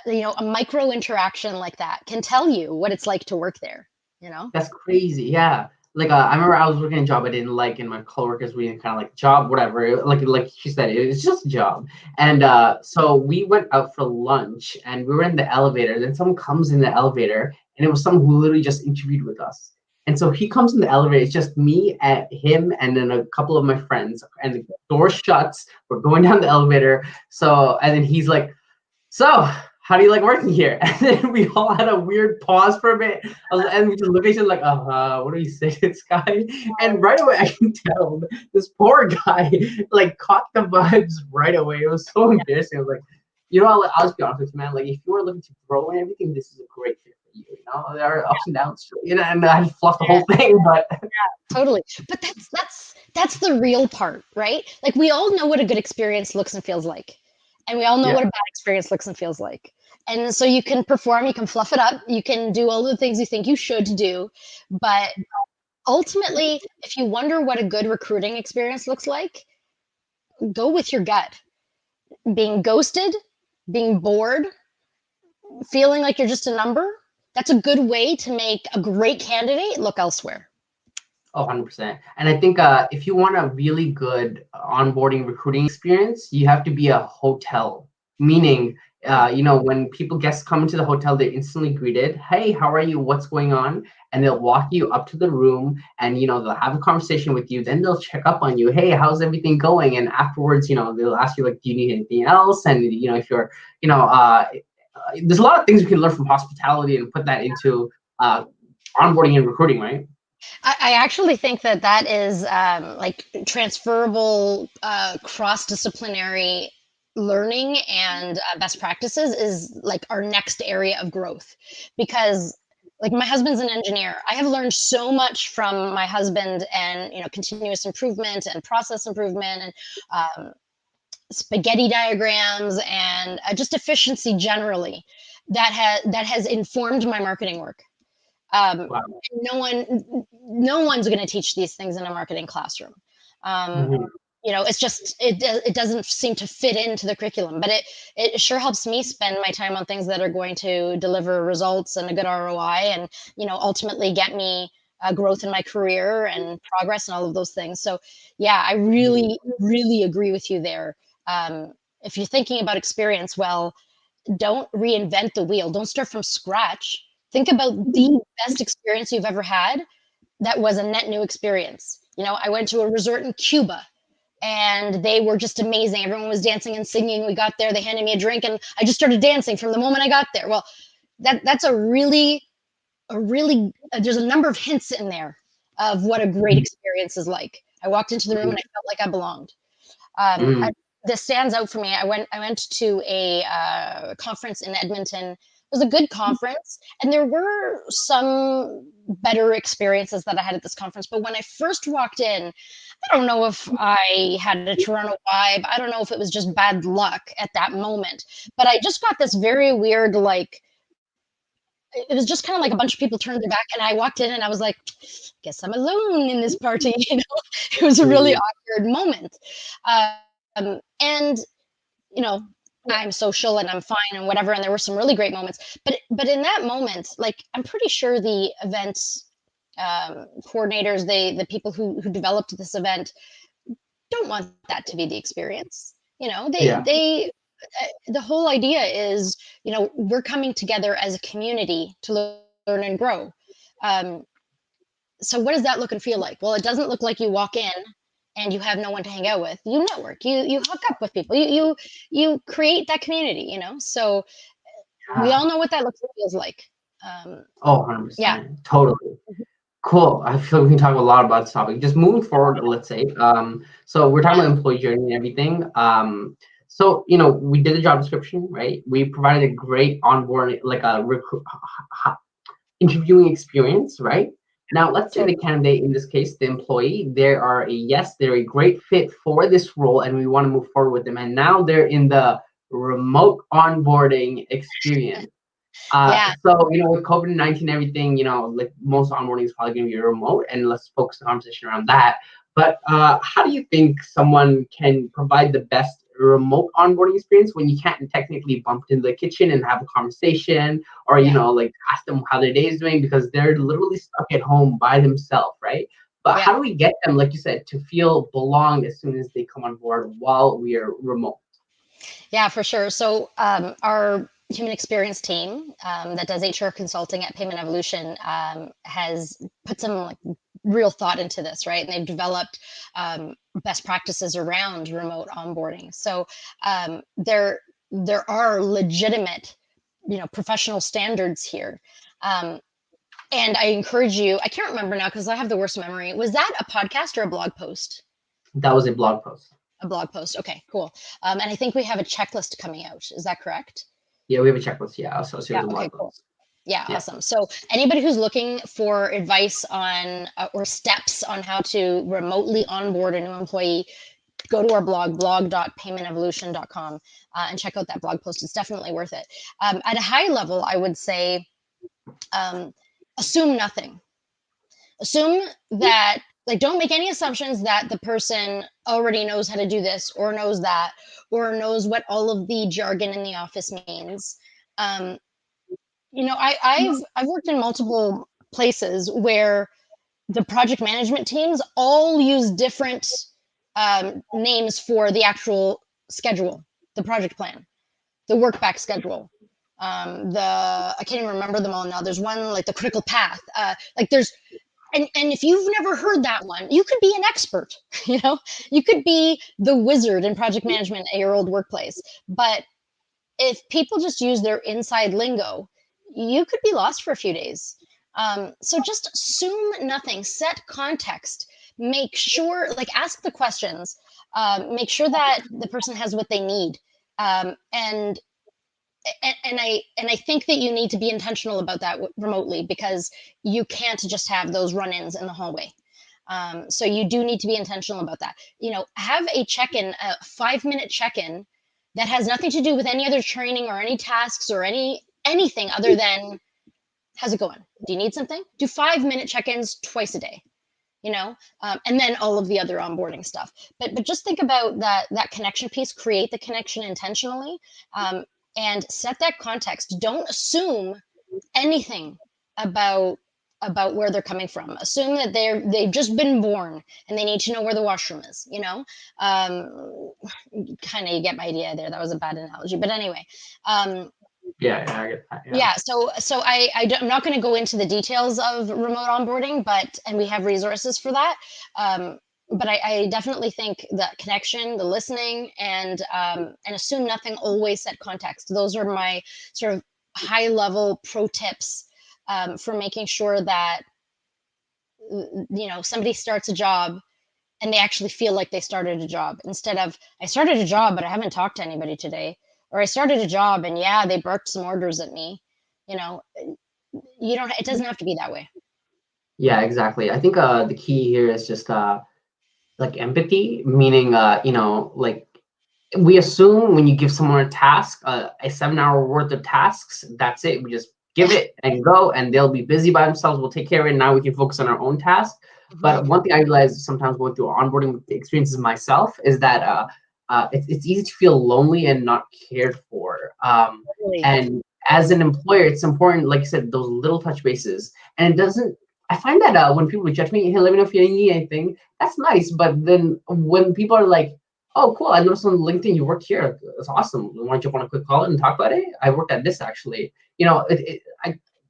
a micro interaction like that can tell you what it's like to work there, you know? That's crazy. Yeah. Like I remember I was working a job I didn't like, and my coworkers we didn't kind of like job, whatever. Like she said, it's just a job. And so we went out for lunch, and we were in the elevator. Then someone comes in the elevator, and it was someone who literally just interviewed with us. And so he comes in the elevator. It's just me and him, and then a couple of my friends. And the door shuts. We're going down the elevator. So and then he's like, so how do you like working here? And then we all had a weird pause for a bit. And we just look at each other like, what do we say to this guy? And right away I can tell this poor guy like caught the vibes right away. It was so embarrassing. I was like, I'll just be honest with you, man. Like if you are looking to grow and everything, this is a great fit for you. There are ups and downs, and I fluffed the whole thing, but Totally. But that's the real part, right? Like, we all know what a good experience looks and feels like. And we all know yeah. what a bad experience looks and feels like. And so you can perform, you can fluff it up, you can do all the things you think you should do, but ultimately, if you wonder what a good recruiting experience looks like, go with your gut. Being ghosted, being bored, feeling like you're just a number, that's a good way to make a great candidate look elsewhere. Oh, 100%. And I think if you want a really good onboarding recruiting experience, you have to be a hotel, meaning, when guests come into the hotel, they're instantly greeted. Hey, how are you? What's going on? And they'll walk you up to the room and, they'll have a conversation with you. Then they'll check up on you. Hey, how's everything going? And afterwards, they'll ask you, like, do you need anything else? And, if you're, there's a lot of things you can learn from hospitality and put that into onboarding and recruiting, right? I actually think that is like transferable cross-disciplinary learning and best practices is like our next area of growth, because like my husband's an engineer. I have learned so much from my husband, and continuous improvement and process improvement and spaghetti diagrams and just efficiency generally, that has informed my marketing work. um, Wow. no one's going to teach these things in a marketing classroom. um, Mhm. it's just it doesn't seem to fit into the curriculum, but it sure helps me spend my time on things that are going to deliver results and a good ROI, and ultimately get me growth in my career and progress and all of those things. So yeah, I really really agree with you there. If you're thinking about experience, well, don't reinvent the wheel. Don't start from scratch. Think about the best experience you've ever had that was a net new experience. I went to a resort in Cuba and they were just amazing. Everyone was dancing and singing. We got there, they handed me a drink, and I just started dancing from the moment I got there. Well, that's there's a number of hints in there of what a great experience is like. I walked into the room and I felt like I belonged. Um, I, Mhm. this stands out for me. I went to a conference in Edmonton. It was a good conference, and there were some better experiences that I had at this conference. But when I first walked in, I don't know if I had a Toronto vibe. I don't know if it was just bad luck at that moment. But I just got this very weird, like, it was just kind of like a bunch of people turned their back, and I walked in and I was like, guess I'm alone in this party. It was a really Mhm. awkward moment. And you know, I'm social and I'm fine and whatever. And there were some really great moments, but in that moment, like, I'm pretty sure the event coordinators, the people who developed this event, don't want that to be the experience. Yeah. The whole idea is, we're coming together as a community to learn and grow. Um, so what does that look and feel like? Well, it doesn't look like you walk in and you have no one to hang out with. You network, you hook up with people, you create that community. So we Yeah. all know what that looks and feels like. Oh, Yeah. 100%. Totally. Cool. I feel like we can talk a lot about this topic. Just moving forward, let's say. So we're talking about employee journey and everything. So we did the job description, right? We provided a great onboarding, like a interviewing experience, right? Now, let's say So the candidate, in this case, the employee, they're a great fit for this role, and we want to move forward with them. And now they're in the remote onboarding experience. yeah. With COVID-19 and everything, like most onboarding is probably going to be remote, and let's focus the conversation around that. But how do you think someone can provide the best remote onboarding experience when you can't technically bump into the kitchen and have a conversation, or Yeah. like ask them how their day is doing because they're literally stuck at home by themselves, right? But Yeah. how do we get them, like you said, to feel belonged as soon as they come on board while we are remote? Yeah, for sure. So our human experience team that does HR consulting at Payment Evolution has put some like real thought into this, right? And they've developed best practices around remote onboarding. So there are legitimate, professional standards here. Um, and I encourage you. I can't remember now because I have the worst memory. Was that a podcast or a blog post? That was a blog post. A blog post. Okay, cool. And I think we have a checklist coming out. Is that correct? Yeah, we have a checklist. Yeah, associated Yeah. with the Okay, blog cool. post. Yeah, Yeah. awesome. So anybody who's looking for advice on or steps on how to remotely onboard a new employee, go to our blog, blog.paymentevolution.com, and check out that blog post. It's definitely worth it. At a high level, I would say um, assume nothing. Assume that, like, don't make any assumptions that the person already knows how to do this or knows that or knows what all of the jargon in the office means. Um, I've worked in multiple places where the project management teams all use different names for the actual schedule, the project plan, the work back schedule. I can't even remember them all now. There's one like the critical path. Like there's and if you've never heard that one, you could be an expert. You could be the wizard in project management at your old workplace. But if people just use their inside lingo, you could be lost for a few days. So just assume nothing, set context, make sure, like, ask the questions, make sure that the person has what they need. And I think that you need to be intentional about that remotely, because you can't just have those run-ins in the hallway. So you do need to be intentional about that. Have a check-in, a 5-minute check-in that has nothing to do with any other training or any tasks or anything other than, how's it going? Do you need something? Do 5-minute check-ins twice a day. And then all of the other onboarding stuff. But just think about that connection piece. Create the connection intentionally, and set that context. Don't assume anything about where they're coming from. Assume that they've just been born and they need to know where the washroom is. Kind of, you get my idea there. That was a bad analogy, but anyway. Yeah, I get that. Yeah. So I'm not going to go into the details of remote onboarding, and we have resources for that. But I definitely think that connection, the listening, and assume nothing, always set context. Those are my sort of high level pro tips for making sure that somebody starts a job and they actually feel like they started a job, instead of, I started a job but I haven't talked to anybody today, or I started a job and yeah, they barked some orders at me. It doesn't have to be that way. Yeah, exactly. I think the key here is just like empathy, meaning like we assume when you give someone a task, a 7-hour worth of tasks, that's it. We just give it and go, and they'll be busy by themselves. We'll take care of it. And now we can focus on our own task. But one thing I realize sometimes going through onboarding experiences myself is that it's easy to feel lonely and not cared for. Really? And as an employer, it's important, like I said, those little touch bases. And it doesn't. I find that when people reject me, hey, let me know if you need anything. That's nice. But then when people are like, oh, cool, I noticed on LinkedIn you work here. It's awesome. Why don't you want a quick call and talk about it? I worked at this actually.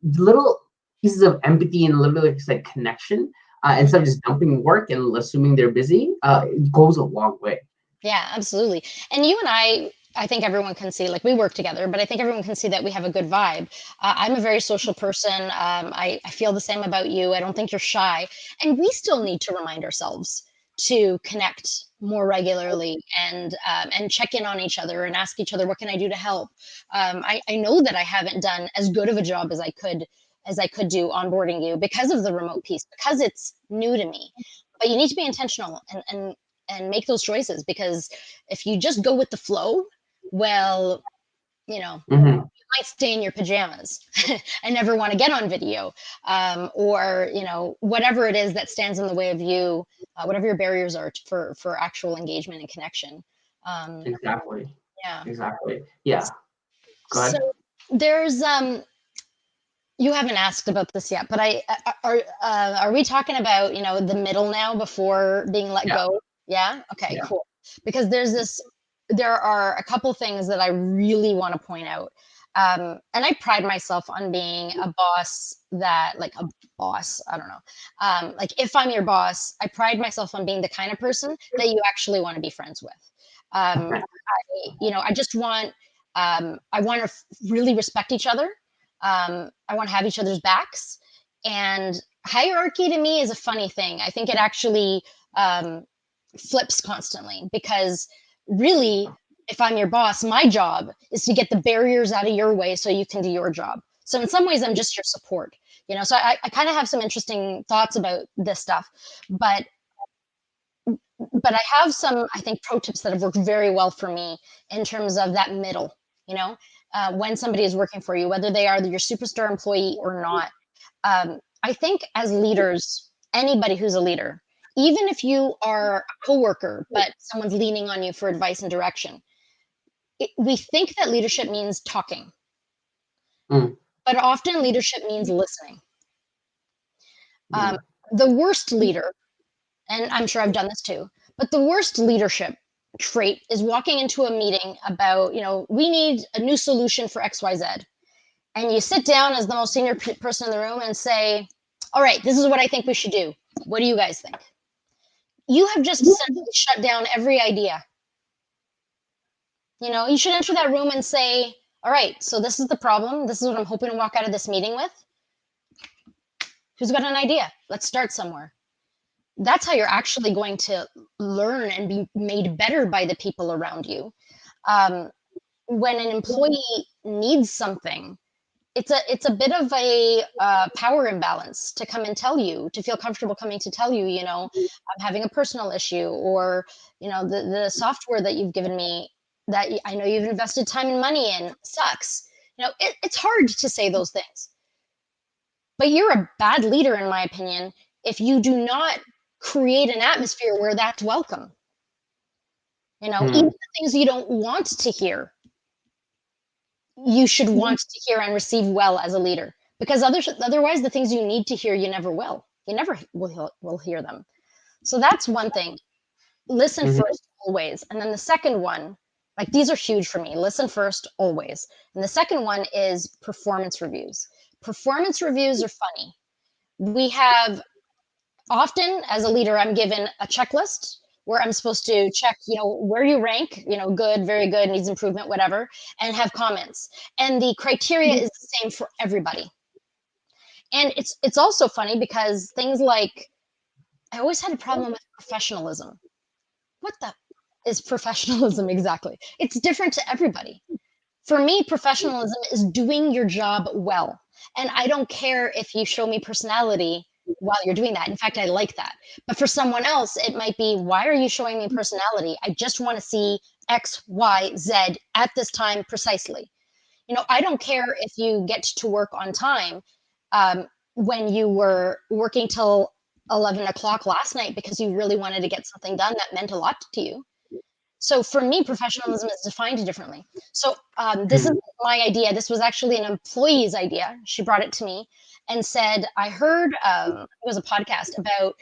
Little pieces of empathy and little, like I said, connection, instead of just dumping work and assuming they're busy, it goes a long way. Yeah, absolutely. And you and I think everyone can see, like, we work together, but I think everyone can see that we have a good vibe. I'm a very social person. I feel the same about you. I don't think you're shy. And we still need to remind ourselves to connect more regularly, and check in on each other and ask each other, what can I do to help? I know that I haven't done as good of a job as I could do onboarding you because of the remote piece, because it's new to me. But you need to be intentional and make those choices, because if you just go with the flow, well, Mm-hmm. you might stay in your pajamas and never want to get on video, or whatever it is that stands in the way of you, whatever your barriers are for actual engagement and connection. Exactly. Yeah. Exactly. Yeah. Go So ahead. there's you haven't asked about this yet, but are we talking about the middle now before being let Yeah. go? Yeah. Okay. Yeah. Cool. Because there are a couple things that I really want to point out. And I pride myself on being a boss like a boss. I don't know. Like, if I'm your boss, I pride myself on being the kind of person that you actually want to be friends with. Okay. I just want, I want to really respect each other. I want to have each other's backs. And hierarchy to me is a funny thing. I think it actually flips constantly, because really, if I'm your boss, my job is to get the barriers out of your way so you can do your job. So in some ways, I'm just your support. So I kind of have some interesting thoughts about this stuff, but I have some, I think, pro tips that have worked very well for me in terms of that middle, when somebody is working for you, whether they are your superstar employee or not. I think as leaders, anybody who's a leader, even if you are a coworker, but someone's leaning on you for advice and direction, we think that leadership means talking. Mm. but often leadership means listening. Um, Mm, the worst leader, and I'm sure I've done this too, but the worst leadership trait is walking into a meeting about, we need a new solution for XYZ. And you sit down as the most senior person in the room and say, all right, this is what I think we should do. What do you guys think? You have just essentially shut down every idea. You should enter that room and say, all right, so this is the problem. This is what I'm hoping to walk out of this meeting with. Who's got an idea? Let's start somewhere. That's how you're actually going to learn and be made better by the people around you. Um, when an employee needs something, it's a bit of a power imbalance to come and tell you, to feel comfortable coming to tell you, I'm having a personal issue, or the software that you've given me that I know you've invested time and money in sucks. It's hard to say those things, but you're a bad leader, in my opinion, if you do not create an atmosphere where that's welcome. Even mm, the things you don't want to hear, you should want to hear and receive well as a leader, because otherwise the things you need to hear, you never will hear them. So that's one thing. Listen mhm, first, always. And then the second one, like, these are huge for me: listen first, always. And the second one is performance reviews. Performance reviews are funny. We have Often, as a leader, I'm given a checklist where I'm supposed to check, where you rank, good, very good, needs improvement, whatever, and have comments. And the criteria is the same for everybody. And it's also funny because things like, I always had a problem with professionalism. What the is professionalism exactly? It's different to everybody. For me, professionalism is doing your job well. And I don't care if you show me personality while you're doing that. In fact, I like that. But for someone else, it might be, why are you showing me personality? I just want to see X, Y, Z at this time precisely. I don't care if you get to work on time, um, when you were working till 11 o'clock last night because you really wanted to get something done that meant a lot to you. So for me, professionalism is defined differently. So this is mm, my idea. This was actually an employee's idea. She brought it to me and said, I heard, it was a podcast about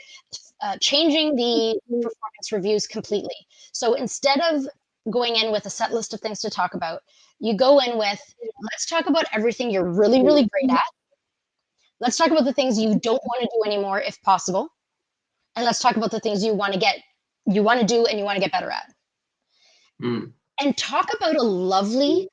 changing the performance reviews completely. So instead of going in with a set list of things to talk about, you go in with, let's talk about everything you're really, really great at. Let's talk about the things you don't want to do anymore if possible. And let's talk about the things you want to do and you want to get better at. mm, And talk about a lovely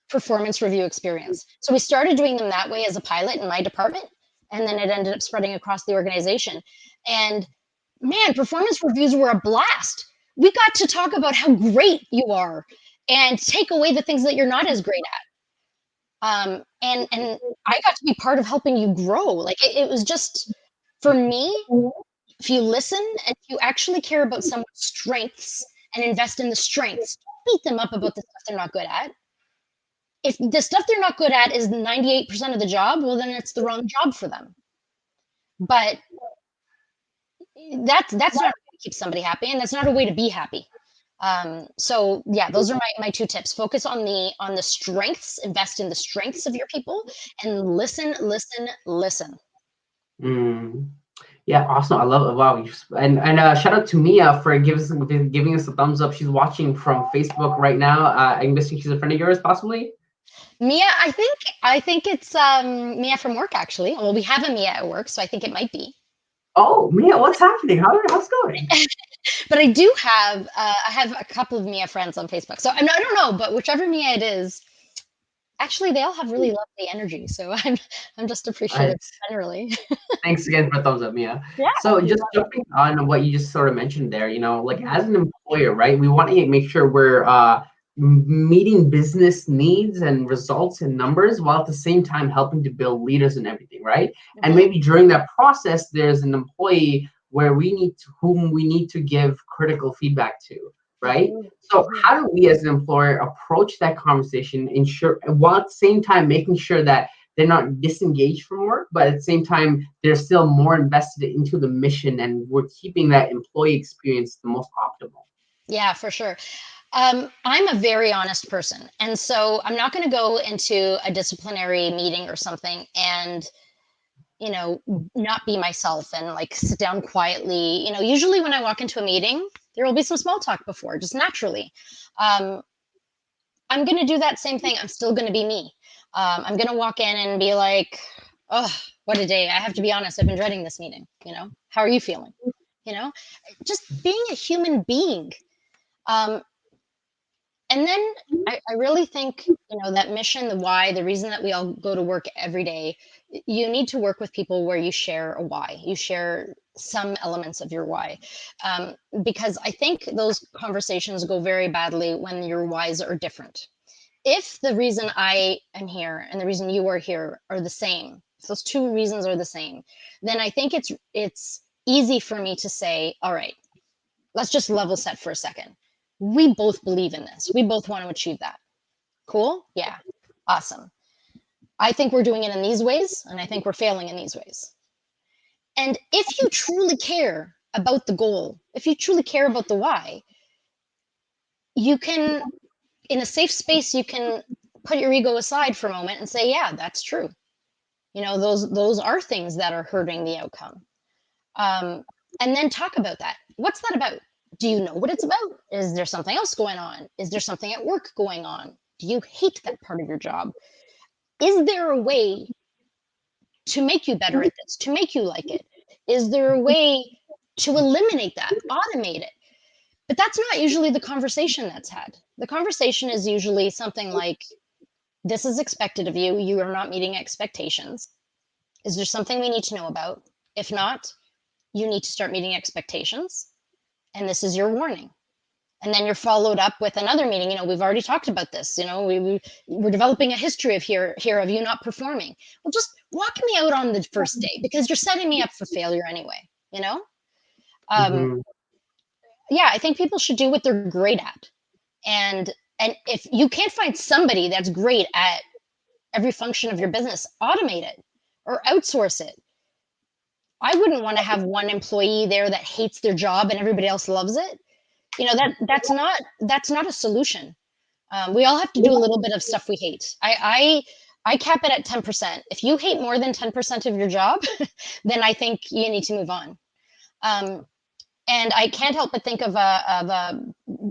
performance review experience. So we started doing them that way as a pilot in my department, and then it ended up spreading across the organization. And man, performance reviews were a blast. We got to talk about how great you are and take away the things that you're not as great at. And I got to be part of helping you grow. Like, it was just, for me, if you listen and you actually care about someone's strengths and invest in the strengths, don't beat them up about the stuff they're not good at. If the stuff they're not good at is 98% of the job, well, then it's the wrong job for them. But that's not a way to keep somebody happy, and that's not a way to be happy. So yeah, those are my two tips. Focus on the strengths, invest in the strengths of your people, and listen, listen, listen. mm. Yeah, awesome. I love it. Wow. And shout out to Mia for giving us a thumbs up. She's watching from Facebook right now. I'm guessing she's a friend of yours, possibly. Mia, I think it's Mia from work, actually. Well, we have a Mia at work, so I think it might be. Oh, Mia, what's happening? How's it going? But I have a couple of Mia friends on Facebook. So I don't know, but whichever Mia it is, actually they all have really lovely energy. So I'm just appreciative Nice. generally. Thanks again for the thumbs up, Mia. Yeah. So just jumping on what you just sort of mentioned there, like as an employer, right? We want to make sure we're meeting business needs and results and numbers while at the same time helping to build leaders and everything, right? And Mhm. maybe during that process, there's an employee whom we need to give critical feedback to, right? Mhm. So Mhm. how do we as an employer approach that conversation, ensure while at the same time making sure that they're not disengaged from work, but at the same time, they're still more invested into the mission and we're keeping that employee experience the most optimal. Yeah, for sure. I'm a very honest person. And so I'm not going to go into a disciplinary meeting or something and, you know, not be myself and like sit down quietly. You know, usually when I walk into a meeting, there will be some small talk before, just naturally. Um, I'm going to do that same thing. I'm still going to be me. I'm going to walk in and be like, oh, what a day. I have to be honest. I've been dreading this meeting. You know, how are you feeling? You know, just being a human being. Um, and then I really think, you know, that mission, the why, the reason that we all go to work every day, you need to work with people where you share a why, you share some elements of your why. Um, because I think those conversations go very badly when your whys are different. If the reason I am here and the reason you are here are the same, if those two reasons are the same, then I think it's easy for me to say, all right, let's just level set for a second. We both believe in this. We both want to achieve that. Cool? Yeah. Awesome. I think we're doing it in these ways, and I think we're failing in these ways. And if you truly care about the goal, if you truly care about the why, you can, in a safe space, you can put your ego aside for a moment and say, yeah, that's true. You know, those are things that are hurting the outcome. Um, and then talk about that. What's that about? Do you know what it's about? Is there something else going on? Is there something at work going on? Do you hate that part of your job? Is there a way to make you better at this, to make you like it? Is there a way to eliminate that, automate it? But that's not usually the conversation that's had. The conversation is usually something like, this is expected of you. You are not meeting expectations. Is there something we need to know about? If not, you need to start meeting expectations. And this is your warning. And then you're followed up with another meeting. You know, we've already talked about this. You know, we're developing a history of here of you not performing. Well, just walk me out on the first day because you're setting me up for failure anyway. You know, um, Mm-hmm. yeah, I think people should do what they're great at, and if you can't find somebody that's great at every function of your business, automate it or outsource it. I wouldn't want to have one employee there that hates their job and everybody else loves it. You know, that's not a solution. We all have to do a little bit of stuff we hate. I cap it at 10%. If you hate more than 10% of your job, then I think you need to move on. Um, and I can't help but think of a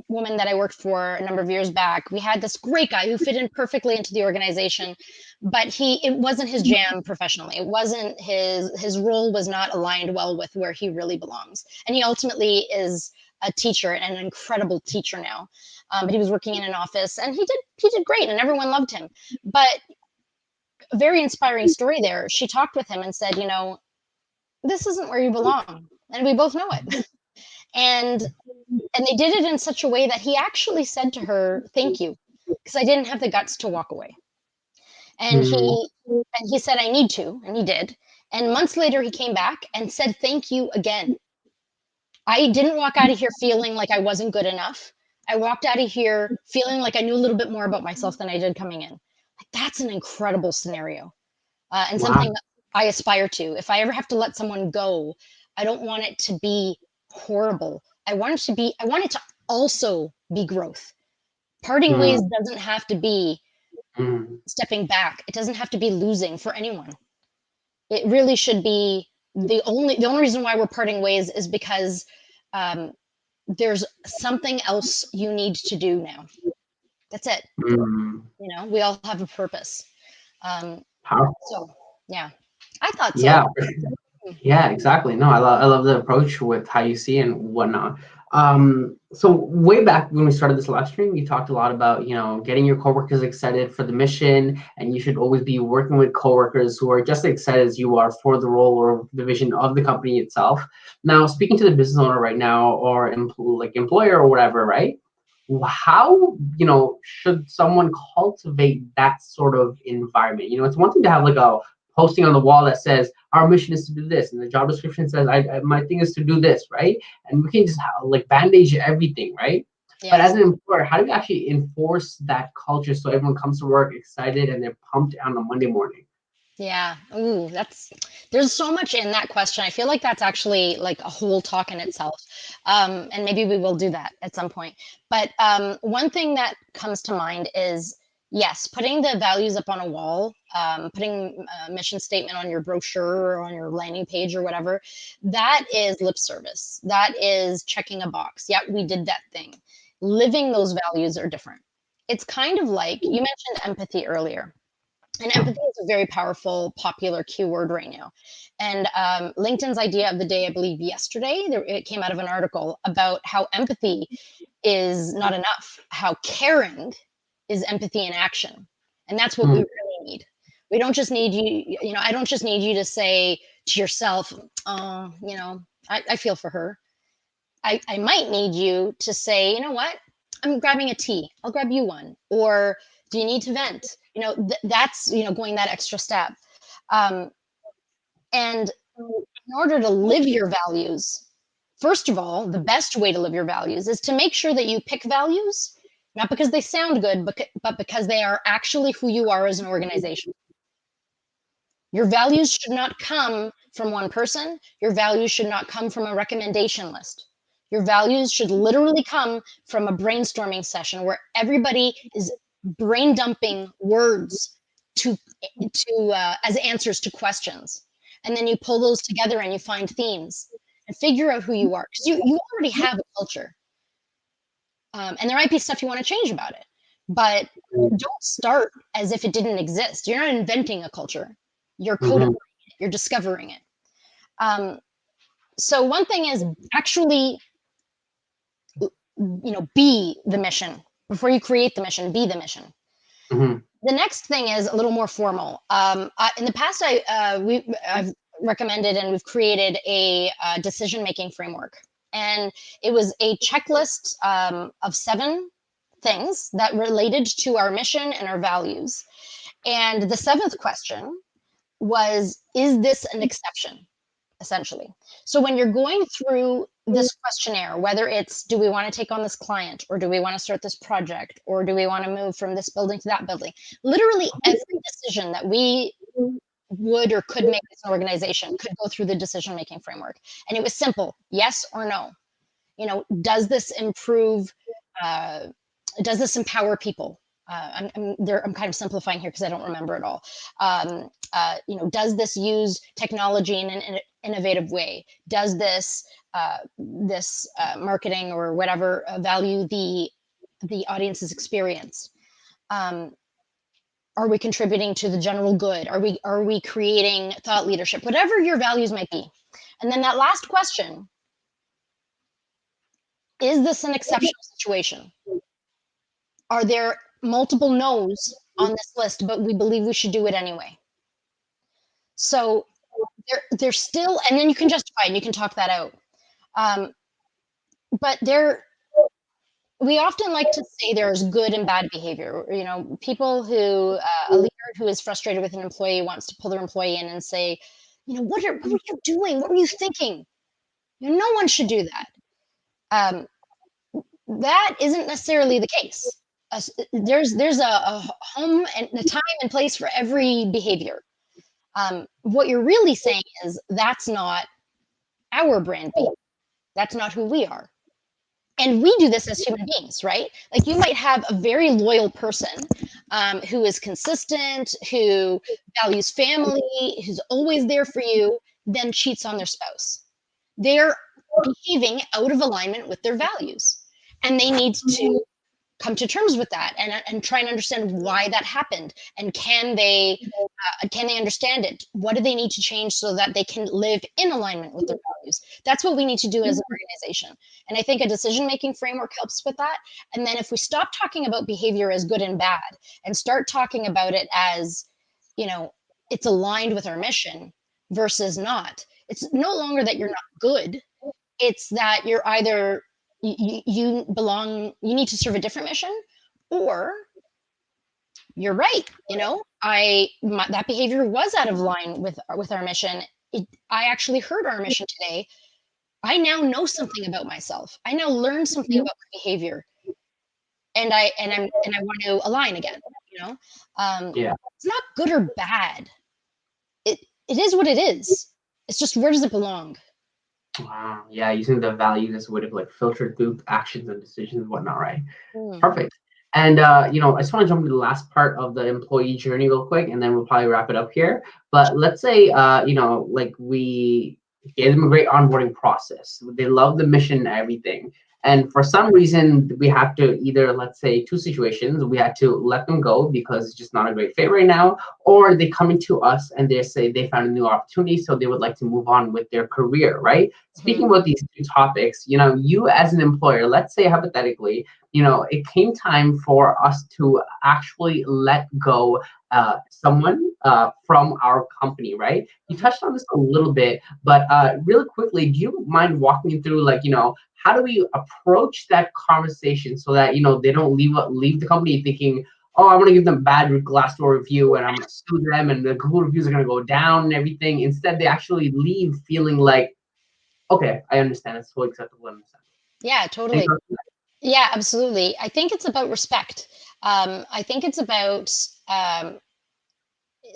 woman that I worked for a number of years back. We had this great guy who fit in perfectly into the organization, but it wasn't his jam professionally. It wasn't his role was not aligned well with where he really belongs. And he ultimately is a teacher and an incredible teacher now. But he was working in an office and he did great and everyone loved him. But a very inspiring story there. She talked with him and said, you know, this isn't where you belong. And we both know it. And they did it in such a way that he actually said to her, "Thank you," because I didn't have the guts to walk away. And he said, "I need to," and he did. And months later, he came back and said, "Thank you again." I didn't walk out of here feeling like I wasn't good enough. I walked out of here feeling like I knew a little bit more about myself than I did coming in. Like, that's an incredible scenario, and Wow. something that I aspire to. If I ever have to let someone go, I don't want it to be horrible. I want it to also be growth. Parting ways Mm, doesn't have to be mm, stepping back. It doesn't have to be losing for anyone. It really should be the only reason why we're parting ways is because um, there's something else you need to do now. That's it. mm. You know, we all have a purpose. Um, Powerful. so yeah, I thought Yeah. so. Yeah, exactly. No, I love the approach with how you see and whatnot. So way back when we started this live stream, you talked a lot about, getting your coworkers excited for the mission, and you should always be working with coworkers who are just as excited as you are for the role or the vision of the company itself. Now, speaking to the business owner right now, or like employer or whatever, right? How, should someone cultivate that sort of environment? It's one thing to have like a posting on the wall that says our mission is to do this, and the job description says my thing is to do this, right? And we can just like bandage everything, right? But as Yes. an employer, how do you actually enforce that culture so everyone comes to work excited and they're pumped on a Monday morning? Yeah. Ooh, there's so much in that question. I feel like that's actually like a whole talk in itself. And maybe we will do that at some point. But one thing that comes to mind is yes, putting the values up on a wall, putting a mission statement on your brochure or on your landing page or whatever, that is lip service. That is checking a box. Yeah, we did that thing. Living those values are different. It's kind of like you mentioned empathy earlier, and empathy is a very powerful, popular keyword right now. And LinkedIn's idea of the day, I believe yesterday, it came out of an article about how empathy is not enough, how caring is empathy in action. And that's what we Mm, really need. We don't just need you, I don't just need you to say to yourself, oh, I feel for her. I might need you to say, you know what? I'm grabbing a tea. I'll grab you one. Or do you need to vent? That's, going that extra step. Um, and in order to live your values, first of all, the best way to live your values is to make sure that you pick values, not because they sound good, but because they are actually who you are as an organization. Your values should not come from one person. Your values should not come from a recommendation list. Your values should literally come from a brainstorming session where everybody is brain dumping words to as answers to questions, and then you pull those together and you find themes and figure out who you are, because you already have a culture, and there might be stuff you want to change about it, but don't start as if it didn't exist. You're not inventing a culture. You're codifying mhm, it. You're discovering it. Um, so one thing is actually, be the mission before you create the mission. Be the mission. mhm, The next thing is a little more formal. In the past, I've recommended and we've created a decision making framework, and it was a checklist of 7 things that related to our mission and our values. And the seventh question was, is this an exception? Essentially. So when you're going through this questionnaire, whether it's do we want to take on this client, or do we want to start this project, or do we want to move from this building to that building, literally every decision that we would or could make as an organization could go through the decision making framework. And it was simple: yes or no. Does this improve? Uh, does this empower people? I'm kind of simplifying here because I don't remember it all. Does this use technology in an innovative way? Does this marketing or whatever value the audience's experience? Um, are we contributing to the general good? Are we creating thought leadership? Whatever your values might be. And then that last question: is this an exceptional situation? Are there multiple no's on this list, but we believe we should do it anyway? So there's still, and then you can justify and you can talk that out. Um, but we often like to say there's good and bad behavior. People a leader who is frustrated with an employee wants to pull their employee in and say, what were you doing? What were you thinking? No one should do that. Um, that isn't necessarily the case. There's a home and a time and place for every behavior. What you're really saying is that's not our brand behavior. That's not who we are. And we do this as human beings, right? Like you might have a very loyal person who is consistent, who values family, who's always there for you, then cheats on their spouse. They're behaving out of alignment with their values. And they need to come to terms with that and try and understand why that happened, and can they understand it. What do they need to change so that they can live in alignment with their values? That's what we need to do as an organization, and I think a decision making framework helps with that. And then if we stop talking about behavior as good and bad and start talking about it as, you know it's aligned with our mission versus not, it's no longer that you're not good. It's that you're either you belong, you need to serve a different mission, or you're right. That behavior was out of line with our mission. I actually heard our mission today. I now know something about myself. I now learned something about my behavior, and I want to align again. You know, yeah. it's not good or bad. it is what it is. It's just, where does it belong? Wow. Yeah, using the values as a way to like filter through actions and decisions and whatnot, right? Mm. Perfect. And I just want to jump into the last part of the employee journey real quick, and then we'll probably wrap it up here. But let's say like we gave them a great onboarding process. They love the mission and everything. And for some reason, we have to either, let's say, two situations. We had to let them go because it's just not a great fit right now, or they come into us and they say they found a new opportunity, so they would like to move on with their career, right? Mhm. Speaking about these two topics, you as an employer, let's say hypothetically, it came time for us to actually let go someone from our company, right? You touched on this a little bit, but really quickly, do you mind walking me through, like, how do we approach that conversation so that they don't leave the company thinking, oh, I'm gonna give them bad Glassdoor review and I'm gonna sue them and the Google reviews are gonna go down and everything. Instead, they actually leave feeling like, okay, I understand. It's totally acceptable. I understand. Yeah, Any totally. thoughts on Yeah, absolutely. I think it's about respect. I think it's about um,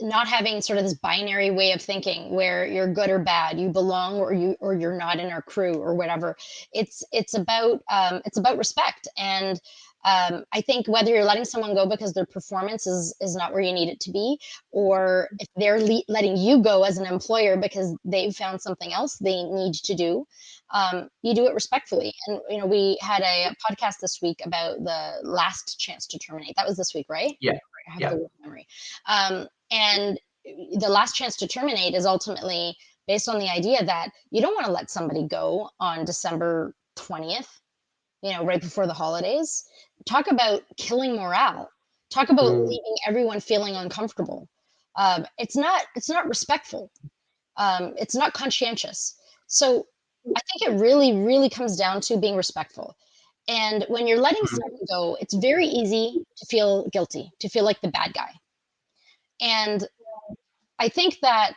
not having sort of this binary way of thinking where you're good or bad, you belong or you're not in our crew or whatever. It's about respect. And I think whether you're letting someone go because their performance is not where you need it to be, or if they're letting you go as an employer because they've found something else they need to do, you do it respectfully. And we had a podcast this week about the last chance to terminate. That was this week, right? Yeah, I have yeah. the memory. And the last chance to terminate is ultimately based on the idea that you don't want to let somebody go on December 20th, right before the holidays. Talk about killing morale. Talk about Mm, leaving everyone feeling uncomfortable. It's not respectful. It's not conscientious. So I think it really, really comes down to being respectful. And when you're letting mm, someone go, it's very easy to feel guilty, to feel like the bad guy. And I think that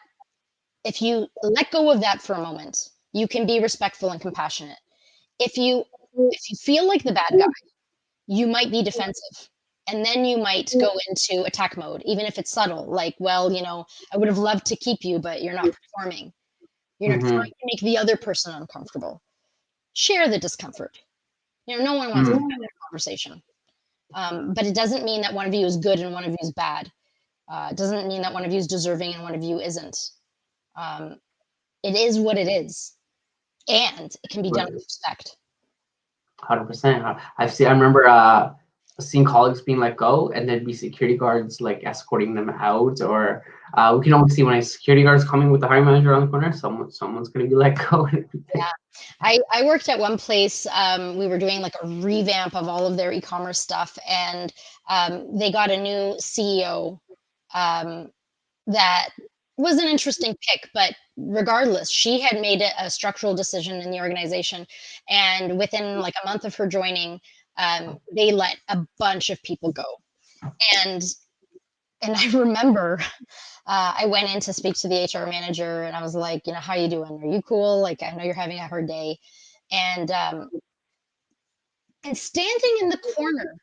if you let go of that for a moment, you can be respectful and compassionate. If you if you feel like the bad guy, you might be defensive. And then you might go into attack mode, even if it's subtle, like, well, I would have loved to keep you, but you're not performing. You're not mhm, trying to make the other person uncomfortable. Share the discomfort. No one wants to mm. have that conversation. But it doesn't mean that one of you is good and one of you is bad. It doesn't mean that one of you is deserving and one of you isn't. Um, it is what it is, and it can be done with respect. 100%. I remember seeing colleagues being let go, and then be security guards like escorting them out, or we can always see when a security guard is coming with the hiring manager around the corner, someone's gonna be let go and everything. Yeah. I worked at one place, we were doing like a revamp of all of their e-commerce stuff, and they got a new CEO um, that was an interesting pick, but regardless, she had made a structural decision in the organization, and within like a month of her joining, they let a bunch of people go. And I remember I went in to speak to the HR manager, and I was like, how you doing? Are you cool? Like, I know you're having a hard day. And standing in the corner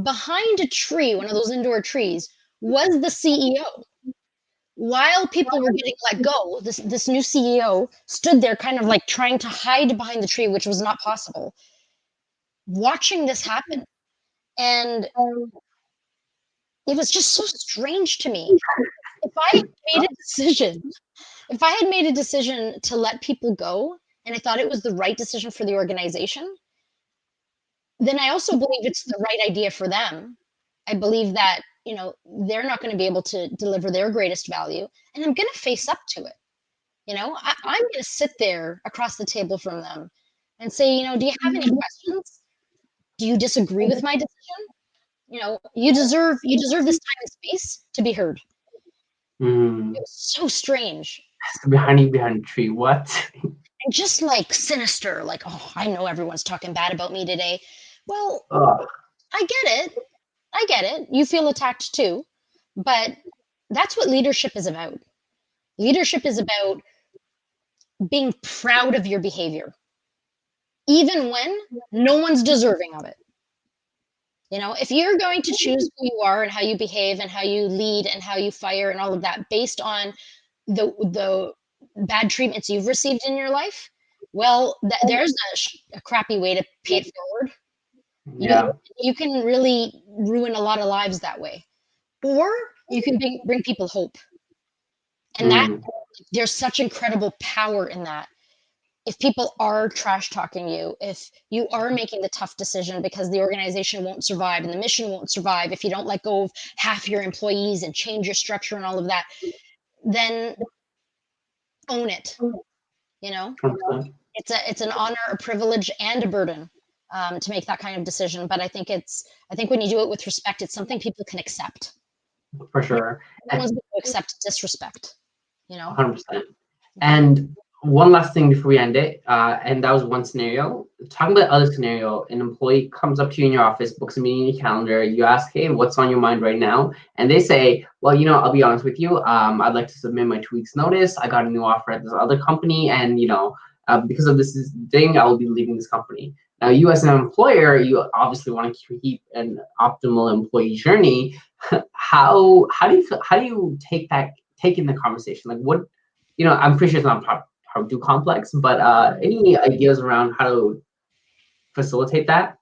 behind a tree, one of those indoor trees, was the CEO. While people were getting let go, this new CEO stood there kind of like trying to hide behind the tree, which was not possible, watching this happen. And it was just so strange to me. If I had made a decision If I had made a decision to let people go, and I thought it was the right decision for the organization, then I also believe it's the right idea for them. I believe that, they're not gonna be able to deliver their greatest value, and I'm gonna face up to it. I'm gonna sit there across the table from them and say, "Do you have any questions? Do you disagree with my decision? You deserve this time and space to be heard." It Mm. was so strange. Behind you, behind the tree. What? And just like sinister, like, oh, I know everyone's talking bad about me today. Well, Oh, I get it. I get it. You feel attacked too. But that's what leadership is about. Leadership is about being proud of your behavior, even when no one's deserving of it. If you're going to choose who you are and how you behave and how you lead and how you fire and all of that based on the bad treatments you've received in your life, well, there's a crappy way to pay it forward. You Yeah. you can really ruin a lot of lives that way, or you can bring people hope, and that Mm. there's such incredible power in that. If people are trash talking you, if you are making the tough decision because the organization won't survive and the mission won't survive, if you don't let go of half your employees and change your structure and all of that, then own it. You know, 100%. it's an honor, a privilege, and a burden to make that kind of decision. But I think when you do it with respect, it's something people can accept. For No, sure. no one's going to accept disrespect. You know. 100%. Mhm. And one last thing before we end it, and that was one scenario. Talking about other scenario, an employee comes up to you in your office, books a meeting in your calendar. You ask, "Hey, what's on your mind right now?" And they say, "Well, I'll be honest with you. I'd like to submit my 2 weeks notice. I got a new offer at this other company, and because of this thing, I will be leaving this company." Now, you as an employer, you obviously want to keep an optimal employee journey. How do you how do you take in the conversation? Like what I'm pretty sure it's not too complex, but any ideas around how to facilitate that?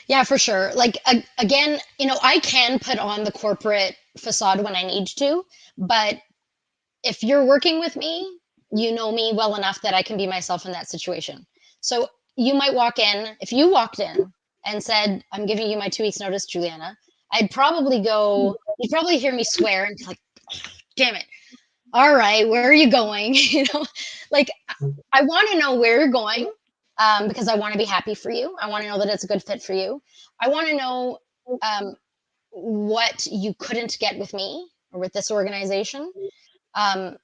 Yeah, for sure. Like again, I can put on the corporate facade when I need to, but if you're working with me, you know me well enough that I can be myself in that situation. So you might walk in, if you walked in and said, "I'm giving you my 2 weeks notice, Juliana," you'd probably hear me swear and be like, "Damn it. All right, where are you going?" Like I want to know where you're going, because I want to be happy for you. I want to know that it's a good fit for you. I want to know um, what you couldn't get with me or with this organization. Um,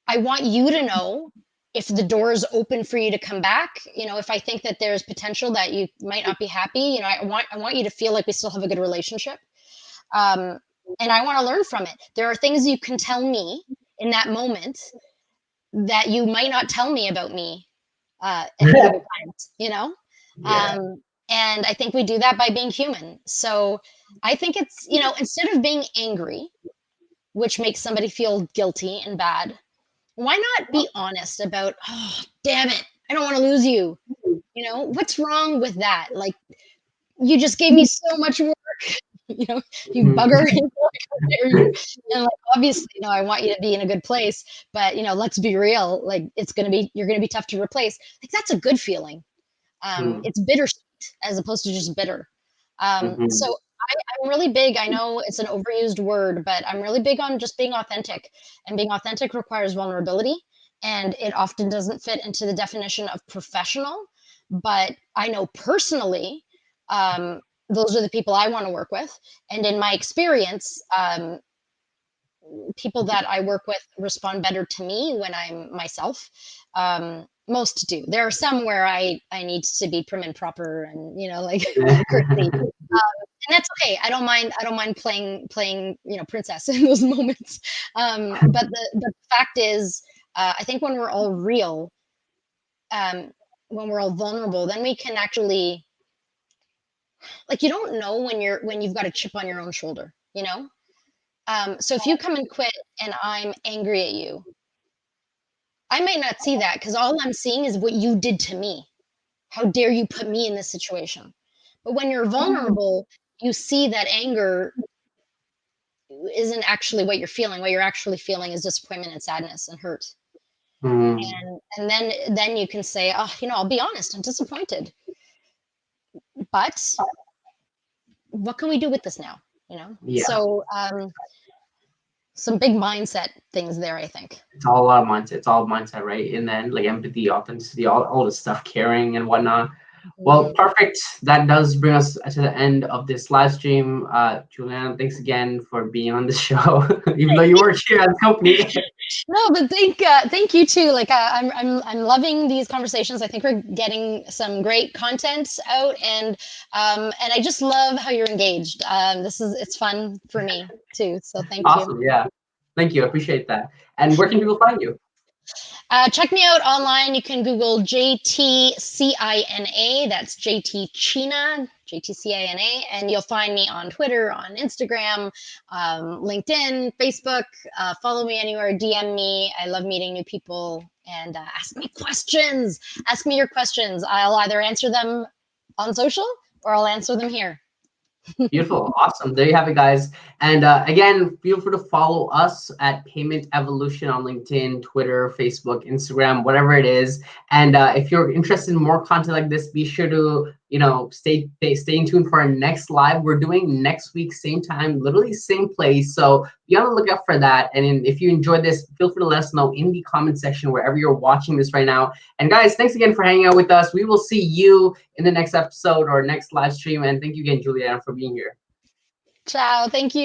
I want you to know if the door is open for you to come back. If I think that there's potential that you might not be happy, I want you to feel like we still have a good relationship. Um, and I want to learn from it. There are things you can tell me in that moment that you might not tell me about me at later times, Yeah. Um, and I think we do that by being human. So I think it's, instead of being angry, which makes somebody feel guilty and bad, why not be honest about, oh, damn it, I don't want to lose you. What's wrong with that? Like, you just gave me so much work, you know, you Mhm. bugger. Dare you? And like, obviously, I want you to be in a good place, but let's be real. Like, you're gonna be tough to replace. Like, that's a good feeling. Mhm. It's bittersweet as opposed to just bitter. So Mhm. I'm really big. I know it's an overused word, but I'm really big on just being authentic. And being authentic requires vulnerability, and it often doesn't fit into the definition of professional. But I know personally, um, those are the people I want to work with. And in my experience, people that I work with respond better to me when I'm myself. Most do. There are some where I need to be prim and proper and like courtesy, and that's okay. I don't mind playing princess in those moments. But the fact is, I think when we're all real, um, when we're all vulnerable, then we can actually, like, you don't know when you've got a chip on your own shoulder. So if you come and quit and I'm angry at you, I might not see that because all I'm seeing is what you did to me. How dare you put me in this situation? But when you're vulnerable, you see that anger isn't actually what you're feeling. What you're actually feeling is disappointment and sadness and hurt. Mhm. And then you can say, "Oh, I'll be honest, I'm disappointed. But what can we do with this now?" Yeah. So some big mindset things there, I think. It's all about mindset. It's all mindset, right? And then like empathy, authenticity, all this stuff, caring and whatnot. Well, Mhm. perfect. That does bring us to the end of this live stream. Juliana, thanks again for being on the show, even though you work here at the company. No, but thank you too. Like, I'm loving these conversations. I think we're getting some great content out, and I just love how you're engaged. It's fun for me too. So thank you. Awesome. Yeah. Thank you. I appreciate that. And where can people find you? Check me out online. You can Google JTCINA. That's JT China, JTCINA, and you'll find me on Twitter, on Instagram, LinkedIn, Facebook. Follow me anywhere, DM me. I love meeting new people, and ask me questions. Ask me your questions. I'll either answer them on social or I'll answer them here. Beautiful. Awesome. There you have it, guys. And again, feel free to follow us at Payment Evolution on LinkedIn, Twitter, Facebook, Instagram, whatever it is. And if you're interested in more content like this, be sure to, stay tuned for our next live. We're doing next week, same time, literally same place. So be on the lookout for that. And if you enjoyed this, feel free to let us know in the comment section wherever you're watching this right now. And guys, thanks again for hanging out with us. We will see you in the next episode or next live stream. And thank you again, Juliana, for being here. Ciao. Thank you.